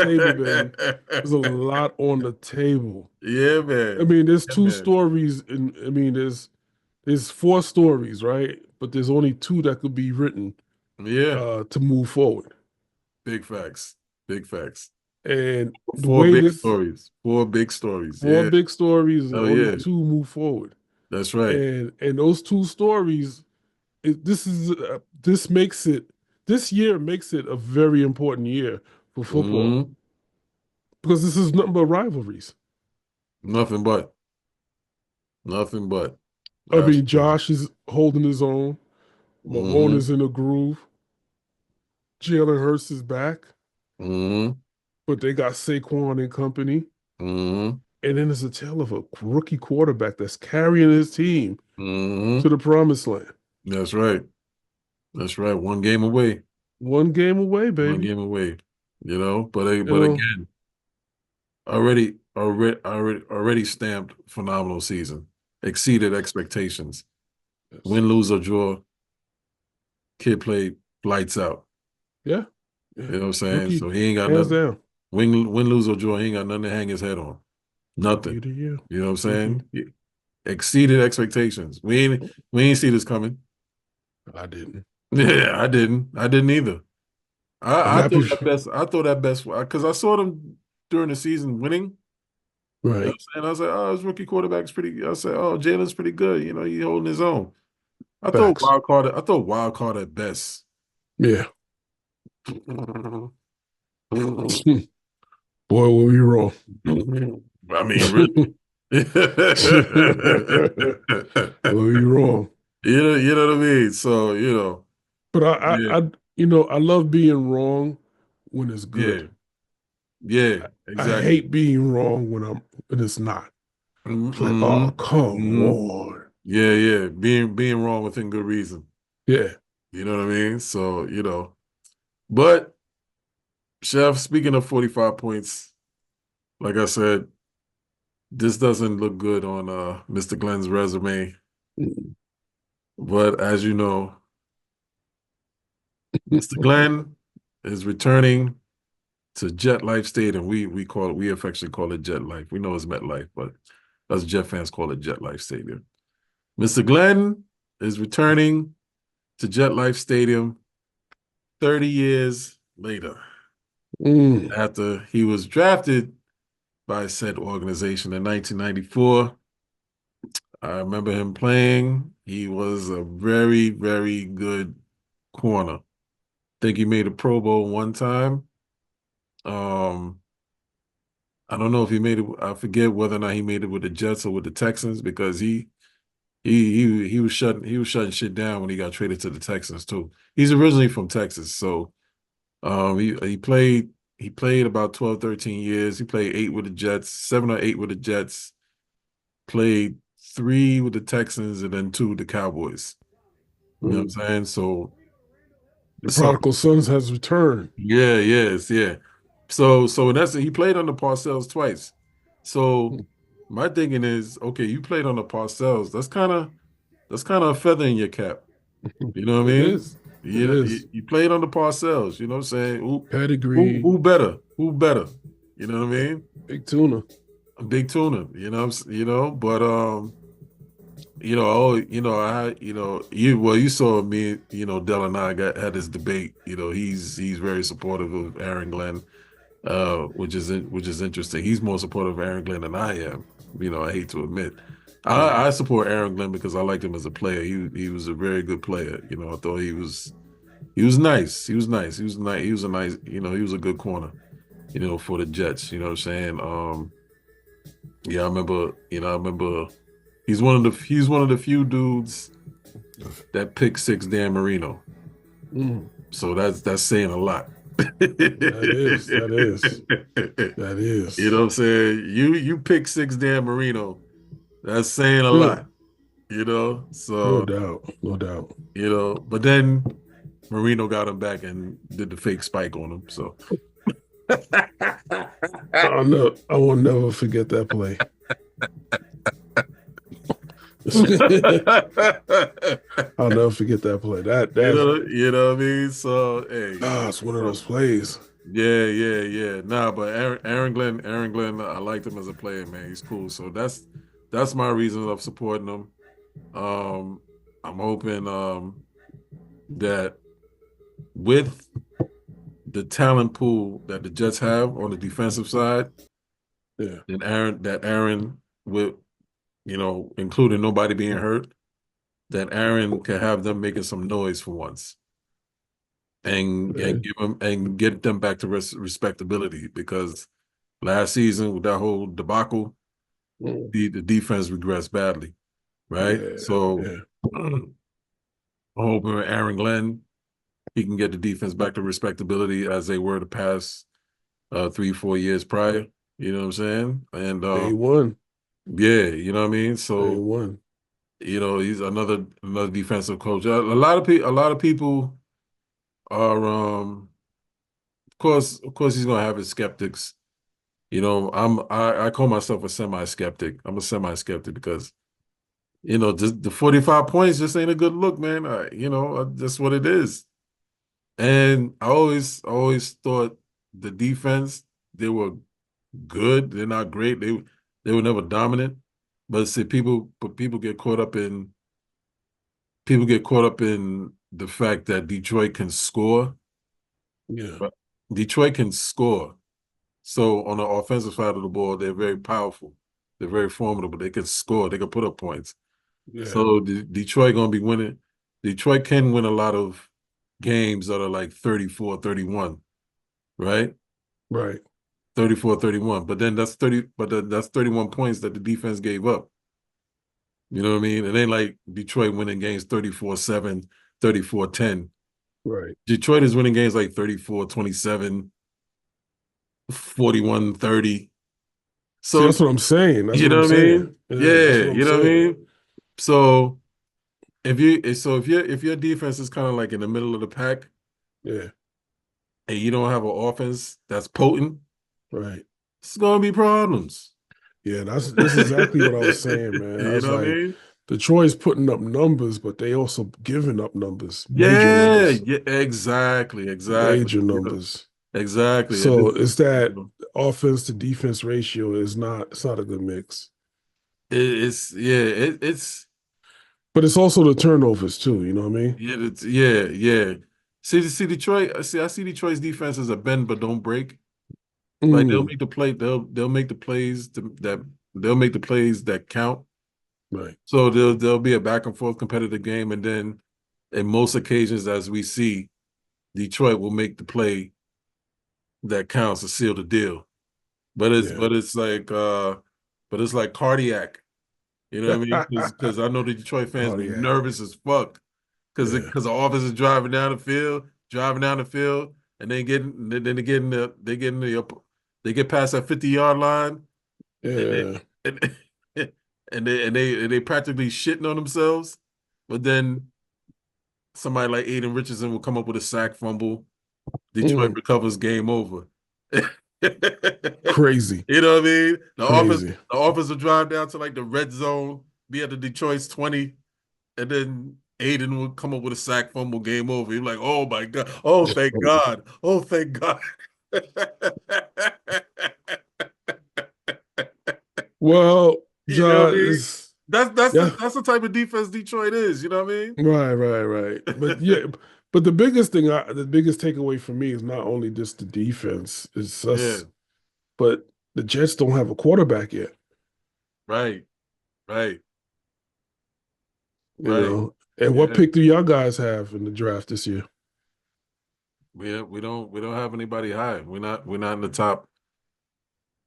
table, baby. There's a lot on the table. Yeah, I man. mean, there's Yeah, two man. stories, and I mean, there's four stories, right? But there's only two that could be written Yeah, to move forward. big facts. Big facts. And the Four way big this stories. Four big stories. four Yeah. big stories and Oh only yeah. two move forward, That's right. and those two stories, this year makes it a very important year for football Hmm. because this is nothing but rivalries. Nothing but. Nothing but. I mean, Absolutely. Josh is holding his own. Marone Hmm. is in a groove. Jalen Hurts is back, Hmm. but they got Saquon and company. Hmm. And then there's a tale of a rookie quarterback that's carrying his team Hmm. to the promised land. That's right. That's right. One game away. One game away, One baby. game away. You But know, again, already stamped phenomenal season. Exceeded expectations. yes. Win, lose or draw, kid played lights out. Yeah, yeah. You know what I'm saying? Rookie, So he ain't got hands nothing. down. Win, lose or draw, he ain't got nothing to hang his head on. Rookie Nothing. of the year. You know what I'm Mm-hmm. saying? Exceeded expectations. We ain't see this coming. I didn't. Yeah, I didn't. I didn't either. I'm I happy thought that for best. I thought that best because I saw them during the season winning. You know what right. I'm saying? I was like, oh, his rookie quarterback's pretty. I said, oh, Jalen's pretty good. He holding his own. Facts. I thought wild card at best. Yeah. I Boy, were we wrong. mean, really. Were we wrong? You know what I mean? So, But yeah, I love being wrong when it's yeah, good. yeah, I exactly. hate being wrong when it's not. It's like, Mm-hmm. oh, come Hmm. on. Yeah, yeah. Being wrong within good reason. Yeah. You know what I mean? So, but Chef, speaking of 45 points, like I said, this doesn't look good on Mr. Glenn's resume. But as you know, Mr. Glenn is returning to Jet Life Stadium. We affectionately call it Jet Life. We know it's MetLife, but us Jet fans call it Jet Life Stadium. Mr. Glenn is returning to Jet Life Stadium 30 years later Mm. after he was drafted by said organization in 1994. I remember him playing. He was a very, very good corner. Think he made a Pro Bowl one time. Um, I don't know if he made it. I forget whether or not he made it with the Jets or with the Texans because He was shutting shit down when he got traded to the Texans too. He's originally from Texas, so he played about 12, 13 years. He played 8 with the Jets, 7 or 8 with the Jets, played 3 with the Texans, and then 2 with the Cowboys. You know what I'm saying? The prodigal sons has returned. Yeah. So that's he played under Parcells twice. So my thinking is, okay, you played under Parcells. That's kind of a feather in your cap. You know what I It mean? is. It is. You played under Parcells. You know what I'm saying? Pedigree. Who better? Who better? You know what I mean? Big tuna. Big tuna. You know. But you saw me. Dell and I had this debate. He's very supportive of Aaron Glenn, which is interesting. He's more supportive of Aaron Glenn than I am. I hate to admit. I support Aaron Glenn because I liked him as a player. He was a very good player. I thought he was nice. He was nice. He was nice. He was a nice. He was a good corner. For the Jets. You know what I'm saying? Yeah, I remember. He's one of the few dudes that picked 6 Dan Marino. So that's saying a lot. That is. You know what I'm saying? You pick 6 Dan Marino. That's saying a lot. So no doubt. But then Marino got him back and did the fake spike on him. So I will never forget that play. I'll never forget that play. You know what I mean? So hey, it's one of those plays. Yeah. Nah, but Aaron Glenn, I liked him as a player, man. He's cool. So that's my reason of supporting him. I'm hoping that with the talent pool that the Jets have on the defensive side, that Aaron with including nobody being hurt, that Aaron can have them making some noise for once, and get them back to respectability, because last season with that whole debacle, the defense regressed badly, right? I'm hoping Aaron Glenn, he can get the defense back to respectability as they were the past 3-4 years prior. You know what I'm saying? And they won. Yeah, you know what I mean? So they won. He's another defensive coach. A lot of people are of course he's gonna have his skeptics. I call myself a semi-skeptic. I'm a semi-skeptic because just the 45 points just ain't a good look, man. That's what it is. And I always thought the defense, they were good. They're not great. They were never dominant. But see, people get caught up in the fact that Detroit can score. Yeah. But Detroit can score. So on the offensive side of the ball, they're very powerful. They're very formidable. They can score. They can put up points. Yeah. So Detroit going to be winning. Detroit can win a lot of games that are like 34-31, right? Right. 34-31. But then that's 31 points that the defense gave up. You know what I mean? It ain't like Detroit winning games 34-7, 34-10. Right. Detroit is winning games like 34-27, 41-30. So that's what I'm saying. That's you know what I mean? Yeah, you know what I mean? So if your defense is kind of like in the middle of the pack, and you don't have an offense that's potent, right, it's gonna be problems. Yeah, that's exactly what I was saying, man. I was like, I mean? Detroit's putting up numbers, but they also giving up numbers. Major numbers. Yeah, exactly. Major numbers. Exactly. So it's that offense to defense ratio it's not a good mix. It's but it's also the turnovers too, you know what I mean? Yeah. See Detroit, I see Detroit's defense as a bend but don't break. Like they'll make the play, they'll make the plays they'll make the plays that count. Right. So there'll be a back and forth competitive game, and then in most occasions, as we see, Detroit will make the play that counts to seal the deal. But it's like cardiac. You know what I mean? Because I know the Detroit fans Oh be yeah, nervous as fuck yeah, because the offense is driving down the field, and then they get past that 50-yard line, and they, yeah. and, and they practically shitting on themselves. But then somebody like Aiden Richardson will come up with a sack fumble. Detroit Mm, recovers, game over. crazy, You know what I mean? crazy. The offense will drive down to like the red zone, be at the Detroit's 20, and then Aiden will come up with a sack fumble, game over. You're like, oh my God. Oh, thank God. Oh, thank God. Well, You know what I John mean? is yeah, That's the type of defense Detroit is, you know what I right. But yeah, mean? but the biggest takeaway for me is not only just the defense, it's Yeah, us, but the Jets don't have a quarterback yet. right, right, You right. know, and what Yeah. pick do y'all guys have in the draft this year? We don't have anybody high. We're not in the top.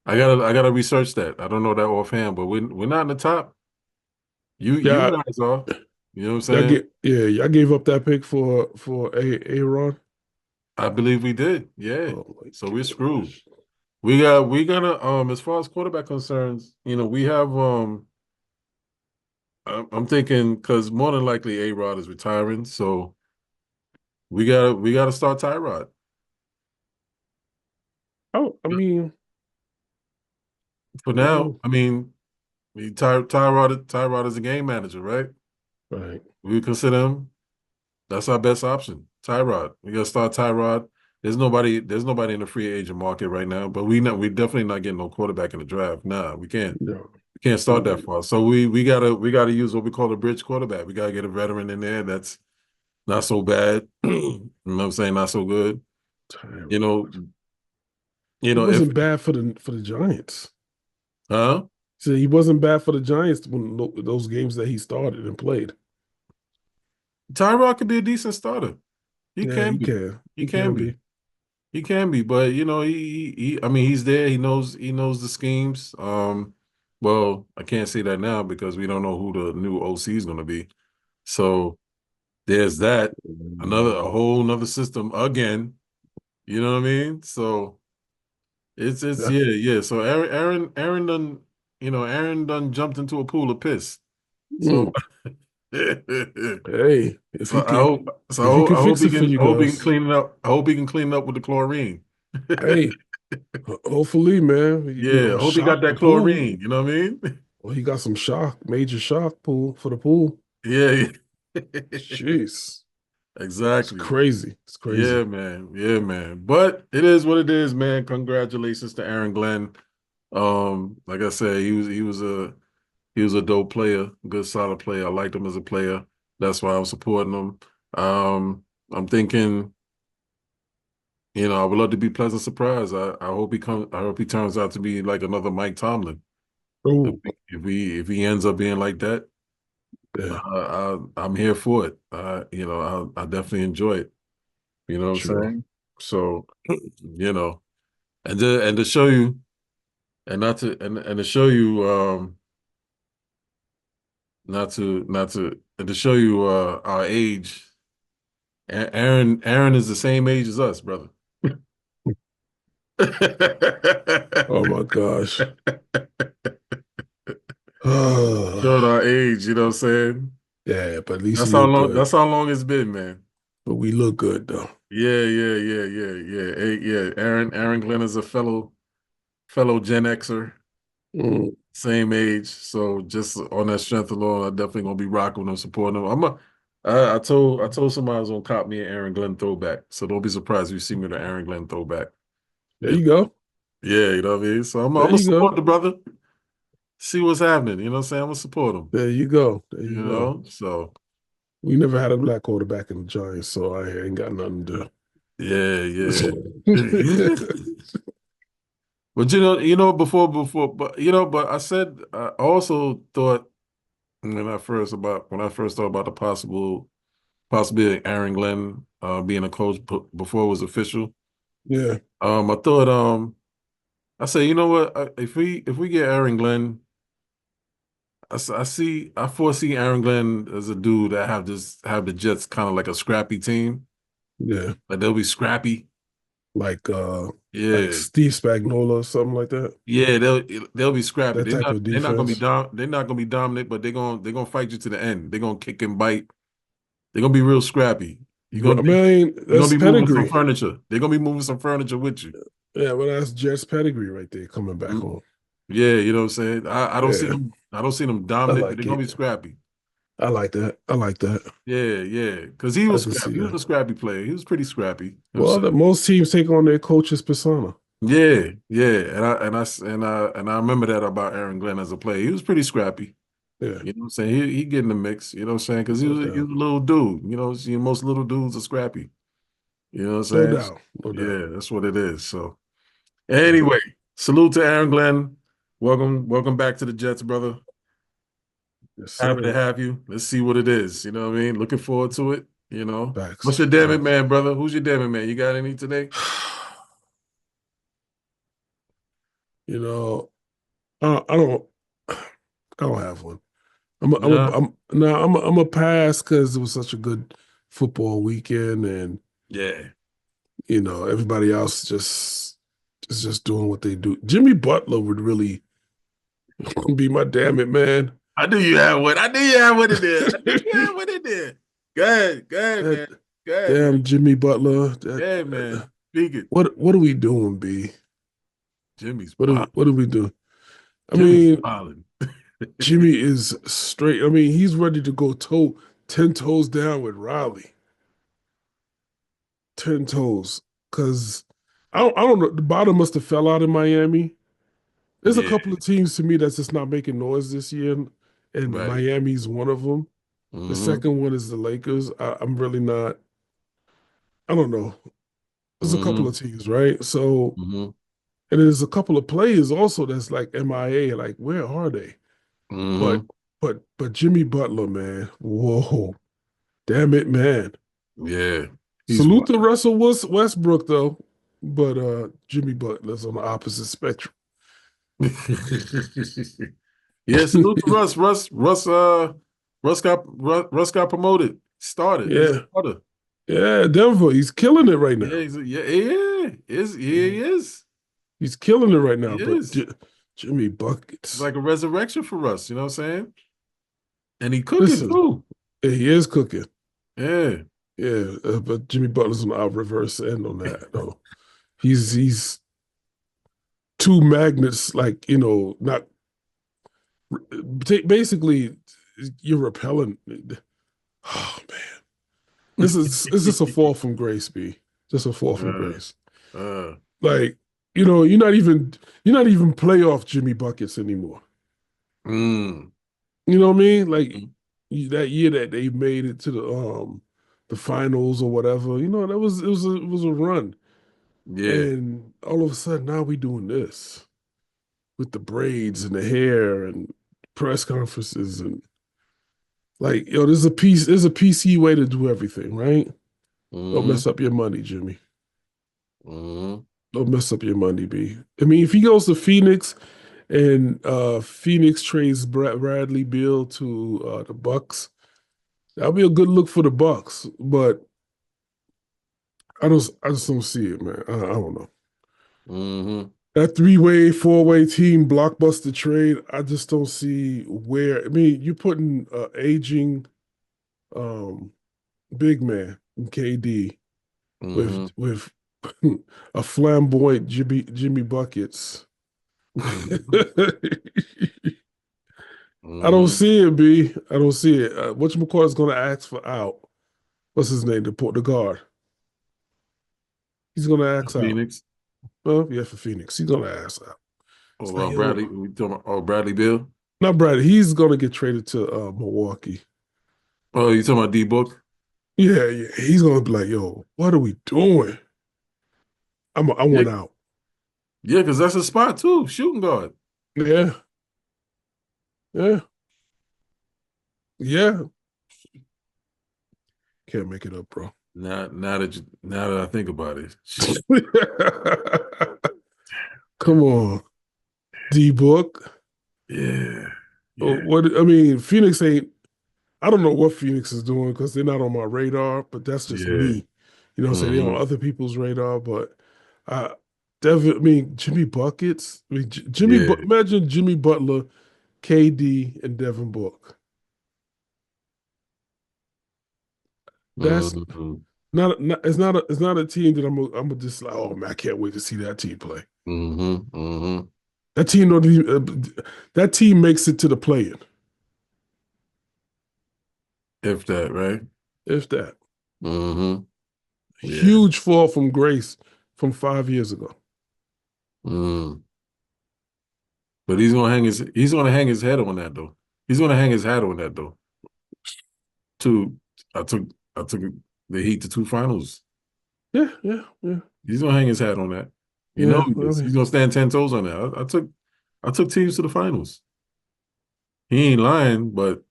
I gotta research that. I don't know that offhand, but we're not in the top. You Yeah, guys are. You know what I'm saying? y'all gave up that pick for Aaron. I believe we did. Yeah. Oh my So we're screwed. gosh. We gotta as far as quarterback concerns, we have I'm thinking because more than likely A-Rod is retiring, so we gotta start Tyrod. Oh, I mean, For now, well, I mean, Tyrod is a game manager, right? right. We consider him. That's our best option. Tyrod. We gotta start Tyrod. There's nobody in the free agent market right now, but we definitely not getting no quarterback in the draft. Nah, we can't. No. We can't start that Mm, far. So we gotta use what we call a bridge quarterback. We gotta get a veteran in there that's not so bad. You know what I'm saying? Not so good. You know, Tyrod. you He know, if wasn't bad for the Giants. huh? So he wasn't bad for the Giants when those games that he started and played. Tyrod could be a decent starter. He Yeah, can he be. can. He He can can be. be. He can be, but I mean, he's there. He knows the schemes. Well, I can't say that now because we don't know who the new OC is going to be. So there's that. A Mm, whole another system again. You know what I mean? So it's yeah. yeah. So Aaron done jumped into a pool of piss. So Mm. Hey, so I hope so if he can I hope fix he it for can you I hope he can guys, clean it up. I hope he can clean it up with the chlorine. hey, hopefully, man, Yeah, I hope he got shock the that pool. chlorine. You know what I mean? Well, he got some major shock pool for the pool. Yeah, yeah. Jeez, it's Exactly. crazy. It's Yeah, crazy. man. Yeah, man. But it is what it is, man. Congratulations to Aaron Glenn. Like I said, he was a dope player, good solid player. I liked him as a player. That's why I'm supporting him. I'm thinking, I would love to be pleasant surprised. I hope he turns out to be like another Mike Tomlin. If Oh, he ends up being like that, yeah, I'm here for it. I definitely enjoy it. You know what I'm true. saying? So, you know, and to show you, and not to and to show you, not to and to show you our age. Aaron is the same age as us, brother. Oh my gosh. Showed our age, you know what I'm saying? Yeah, but at least he That's how looked long. good. That's how long it's been, man. But we look good though. Yeah. Hey, yeah. Aaron Glenn is a fellow Gen Xer, Mm. same age. So just on that strength alone, I'm definitely gonna be rocking him, supporting him. I told somebody I was gonna cop me an Aaron Glenn throwback. So don't be surprised if you see me with an Aaron Glenn throwback. There Yeah, you go. yeah, you know what I mean. So I'm There gonna you go. support the brother. See what's happening. You know what I'm saying? I'm gonna support him. There you go. There You you go. know. So We never had a black quarterback in the Giants, so I ain't got nothing to yeah. do. But but but I said I also thought when I first thought about the possibility of Aaron Glenn being a coach before it was official. Yeah. I thought I said, you know what, if we get Aaron Glenn, I foresee Aaron Glenn as a dude that have the Jets kind of like a scrappy team. Yeah. Like they'll be scrappy. Like Yeah. Steve Spagnuolo or something like that. Yeah, they'll be scrappy. That type of They're not gonna be defense. they're not gonna be dominant, but they're gonna fight you to the end. They're gonna kick and bite. They're gonna be real scrappy. I mean, You're gonna that's be moving some pedigree. furniture. They're gonna be moving some furniture with you. Yeah, well, that's Jets pedigree right there coming back Mhm. home. Yeah, you know what I'm saying? Yeah, I don't see them I dominant, but they're like gonna be it. scrappy. I like that. I like that. Yeah, yeah. Because I can see he was that. a scrappy player. He was pretty scrappy Well, himself. most teams take on their coach's persona. Yeah, yeah. And I remember that about Aaron Glenn as a player. He was pretty scrappy. Yeah, You know what I'm saying? He get in the mix, you know what I'm saying? Because no he doubt. was a little dude. You know, see, most little dudes are scrappy. You know what No I'm saying? doubt. No doubt. Yeah, that's what it is. So No anyway, doubt. salute to Aaron Glenn. Welcome back to the Jets, brother. Yes, Happy to sir. have you. Let's see what it is. You know what I mean? Looking forward to it. You know. Facts. What's your damn it, Facts. man, brother? Who's your damn it, man? You got any today? You know, I don't. I don't have one. No. I'm a pass because it was such a good football weekend, and Yeah. everybody else just is just doing what they do. Jimmy Butler would really be my damn it, man. I knew you had one. I knew you had one in there. I knew you had one in there. Go ahead, That man. Go ahead, man. damn Jimmy Butler. Yeah, man. Speak it. What are we doing, B? Jimmy's What are we doing? I Jimmy's mean, wilding. Jimmy is straight. I mean, he's ready to go 10 toes down with Riley. 10 toes. Because I don't know. The bottom must have fell out in Miami. There's a Yeah, couple of teams to me that's just not making noise this year, and right. Miami's one of them. The Mm-hmm. second one is the Lakers. I'm really not. I don't know. There's a couple Mm-hmm. of teams, right? So, Mm-hmm. and there's a couple of players also that's like MIA. Like, where are they? But Mm-hmm. but Jimmy Butler, man, whoa, damn it, man. Yeah. He's Salute wild. to Russell Westbrook though, but Jimmy Butler's on the opposite spectrum. Yeah, salute to Russ. Russ got promoted. Started. He's a Yeah, starter. yeah, Denver, he's killing it right Yeah, now. he is. He's killing it right He now. But is. Jimmy It's buckets. like a resurrection for Russ, you know what I'm saying? And he cooking Listen, too. he is cooking. Yeah. Yeah, but Jimmy Butler's on our reverse end on that though. He's two magnets, like not basically you're repellent. Oh man, this is just a fall from grace, B. Just a fall from uh, grace. uh, Like you're not even playoff Jimmy buckets anymore. mm, You know what I mean? Like that year that they made it to the finals or whatever. It was a run, yeah. and all of a sudden now we doing this with the braids and the hair and press conferences and like there's a PC way to do everything, right? Don't Mm-hmm. mess up your money, Jimmy. Mm-hmm. Don't mess up your money, B. I mean, if he goes to Phoenix and Phoenix trades Bradley Beal to the Bucks, that'll be a good look for the Bucks. But I just don't see it, man. I don't know. Mm-hmm. That three-way, four-way team blockbuster trade, I just don't see where. I mean, you're putting aging um, big man in KD Mm-hmm. with a flamboyant Jimmy buckets. I don't Mm-hmm. see it, B. I don't see it. Whatchamacallit is going to ask for out. What's his name? The guard. He's going to ask out. Phoenix. Well, yeah, for Phoenix. He's going to ask out. It's like, Bradley. yo, We talking about, Bradley Bill. not Brad. He's going to get traded to Milwaukee. Oh, you talking about D Book? Yeah, yeah. He's going to be like, yo, what are we doing? I Yeah, want out. yeah, because that's a spot too. Shooting guard. Yeah, yeah, yeah. Can't make it up, bro. Now that I think about it, shit. Come on, D Book. Yeah, Yeah. What I mean, Phoenix ain't. I don't know what Phoenix is doing because they're not on my radar. But that's just Yeah. me. You know, what I'm saying they're on other people's radar. But I, Devin. I mean, Jimmy buckets. I mean, Yeah. Imagine Jimmy Butler, KD, and Devin Book. That's Mm-hmm. it's not a team that I'm just like, oh man, I can't wait to see that team play. Mm-hmm. Mm-hmm. That team don't even, that team makes it to the play-in, If that, right? if that. Mm-hmm. Yeah. Huge fall from grace from 5 years ago. Mm. But he's gonna hang his head on that though. He's gonna hang his hat on that though. Two, I took I took the Heat to two finals. Yeah, yeah, yeah, He's gonna hang his hat on that. You know yeah. he I is. mean, He's gonna stand 10 toes on that. I took teams to the finals. He ain't lying, but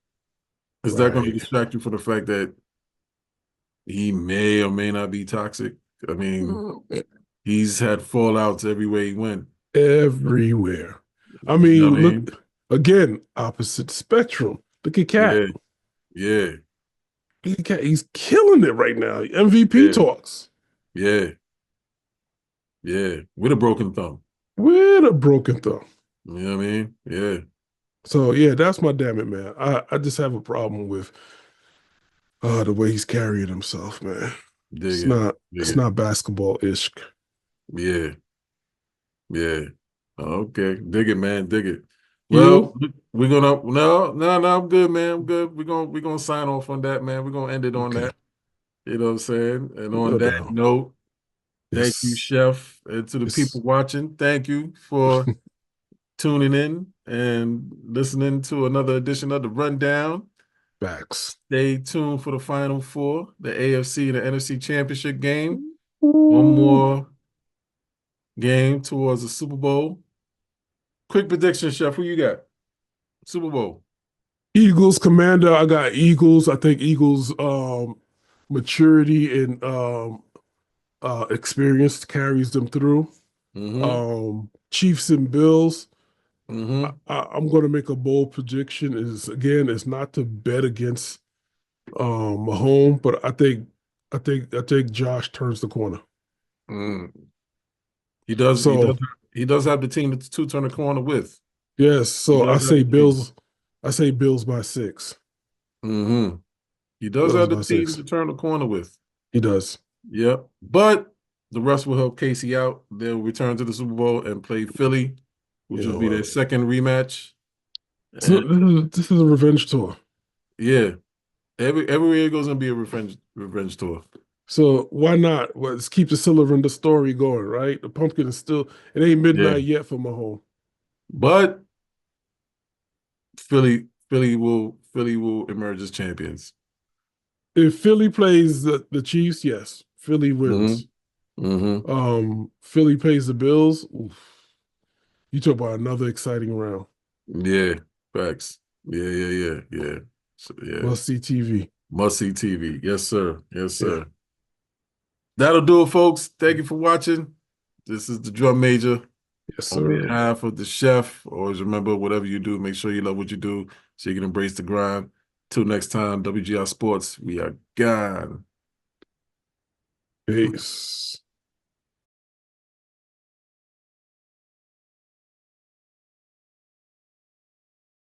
is that gonna right. distract you from the fact that he may or may not be toxic? I mean, he's had fallouts everywhere he went. Everywhere. I You know what mean, I mean? look again, opposite spectrum. Look at Cat. Yeah, yeah, Look at Cat. He's killing it right now. MVP yeah, talks yeah, yeah. With a broken thumb. with a broken thumb. You know what I mean? Yeah. So yeah, that's my damn it, man. I just have a problem with the way he's carrying himself, man. Dig it. Dig It's it. not basketball-ish. Yeah. Yeah. Okay. Dig it, man. Dig it. Well, You? we're gonna no, I'm good, man. I'm good. We're gonna sign off on that, man. We're gonna end it on Okay. that. You know what I'm saying? And on No that doubt. note, thank you, It's Chef, and to the it's people watching. Thank you for tuning in and listening to another edition of the Rundown. facts. Stay tuned for the Final Four, the AFC and the NFC Championship game. One Ooh. more game towards the Super Bowl. Quick prediction, Chef. Who you got? Super Bowl. Eagles commander. I got Eagles. I think Eagles maturity and experience carries them through. Mm-hmm. Chiefs and Bills. Mm-hmm. I'm going to make a bold prediction. Is again, it's not to bet against Mahomes, but I think Josh turns the corner. Mm. He does. He does. So He does have the team to turn the corner with. yes, He so does have the team. I say Bills by 6. Mm-hmm. He does Bills have the by team 6. to turn the corner with. He does. Yep. But the rest will help Casey out. They'll return to the Super Bowl and play Philly, which You will be their know, second rematch. so And this is a revenge tour. yeah, every year goes gonna be a revenge tour. So why not? Well, let's keep the silver in the story going, right? The pumpkin is still, it ain't Yeah. midnight yet for Mahomes. But Philly will emerge as champions. If Philly plays the Chiefs, yes, Philly wins. Mm-hmm. Mm-hmm. Philly pays the Bills. Oof. You talk about another exciting round. Yeah, facts. Yeah. So, yeah. Must see TV. Must see TV. Yes, sir. Yes, Yeah. sir. That'll do it, folks. Thank you for watching. This is the Drum Major. Yes, On sir. behalf of the chef, always remember, whatever you do, make sure you love what you do so you can embrace the grind. Till next time, WGR Sports, we are gone. Peace.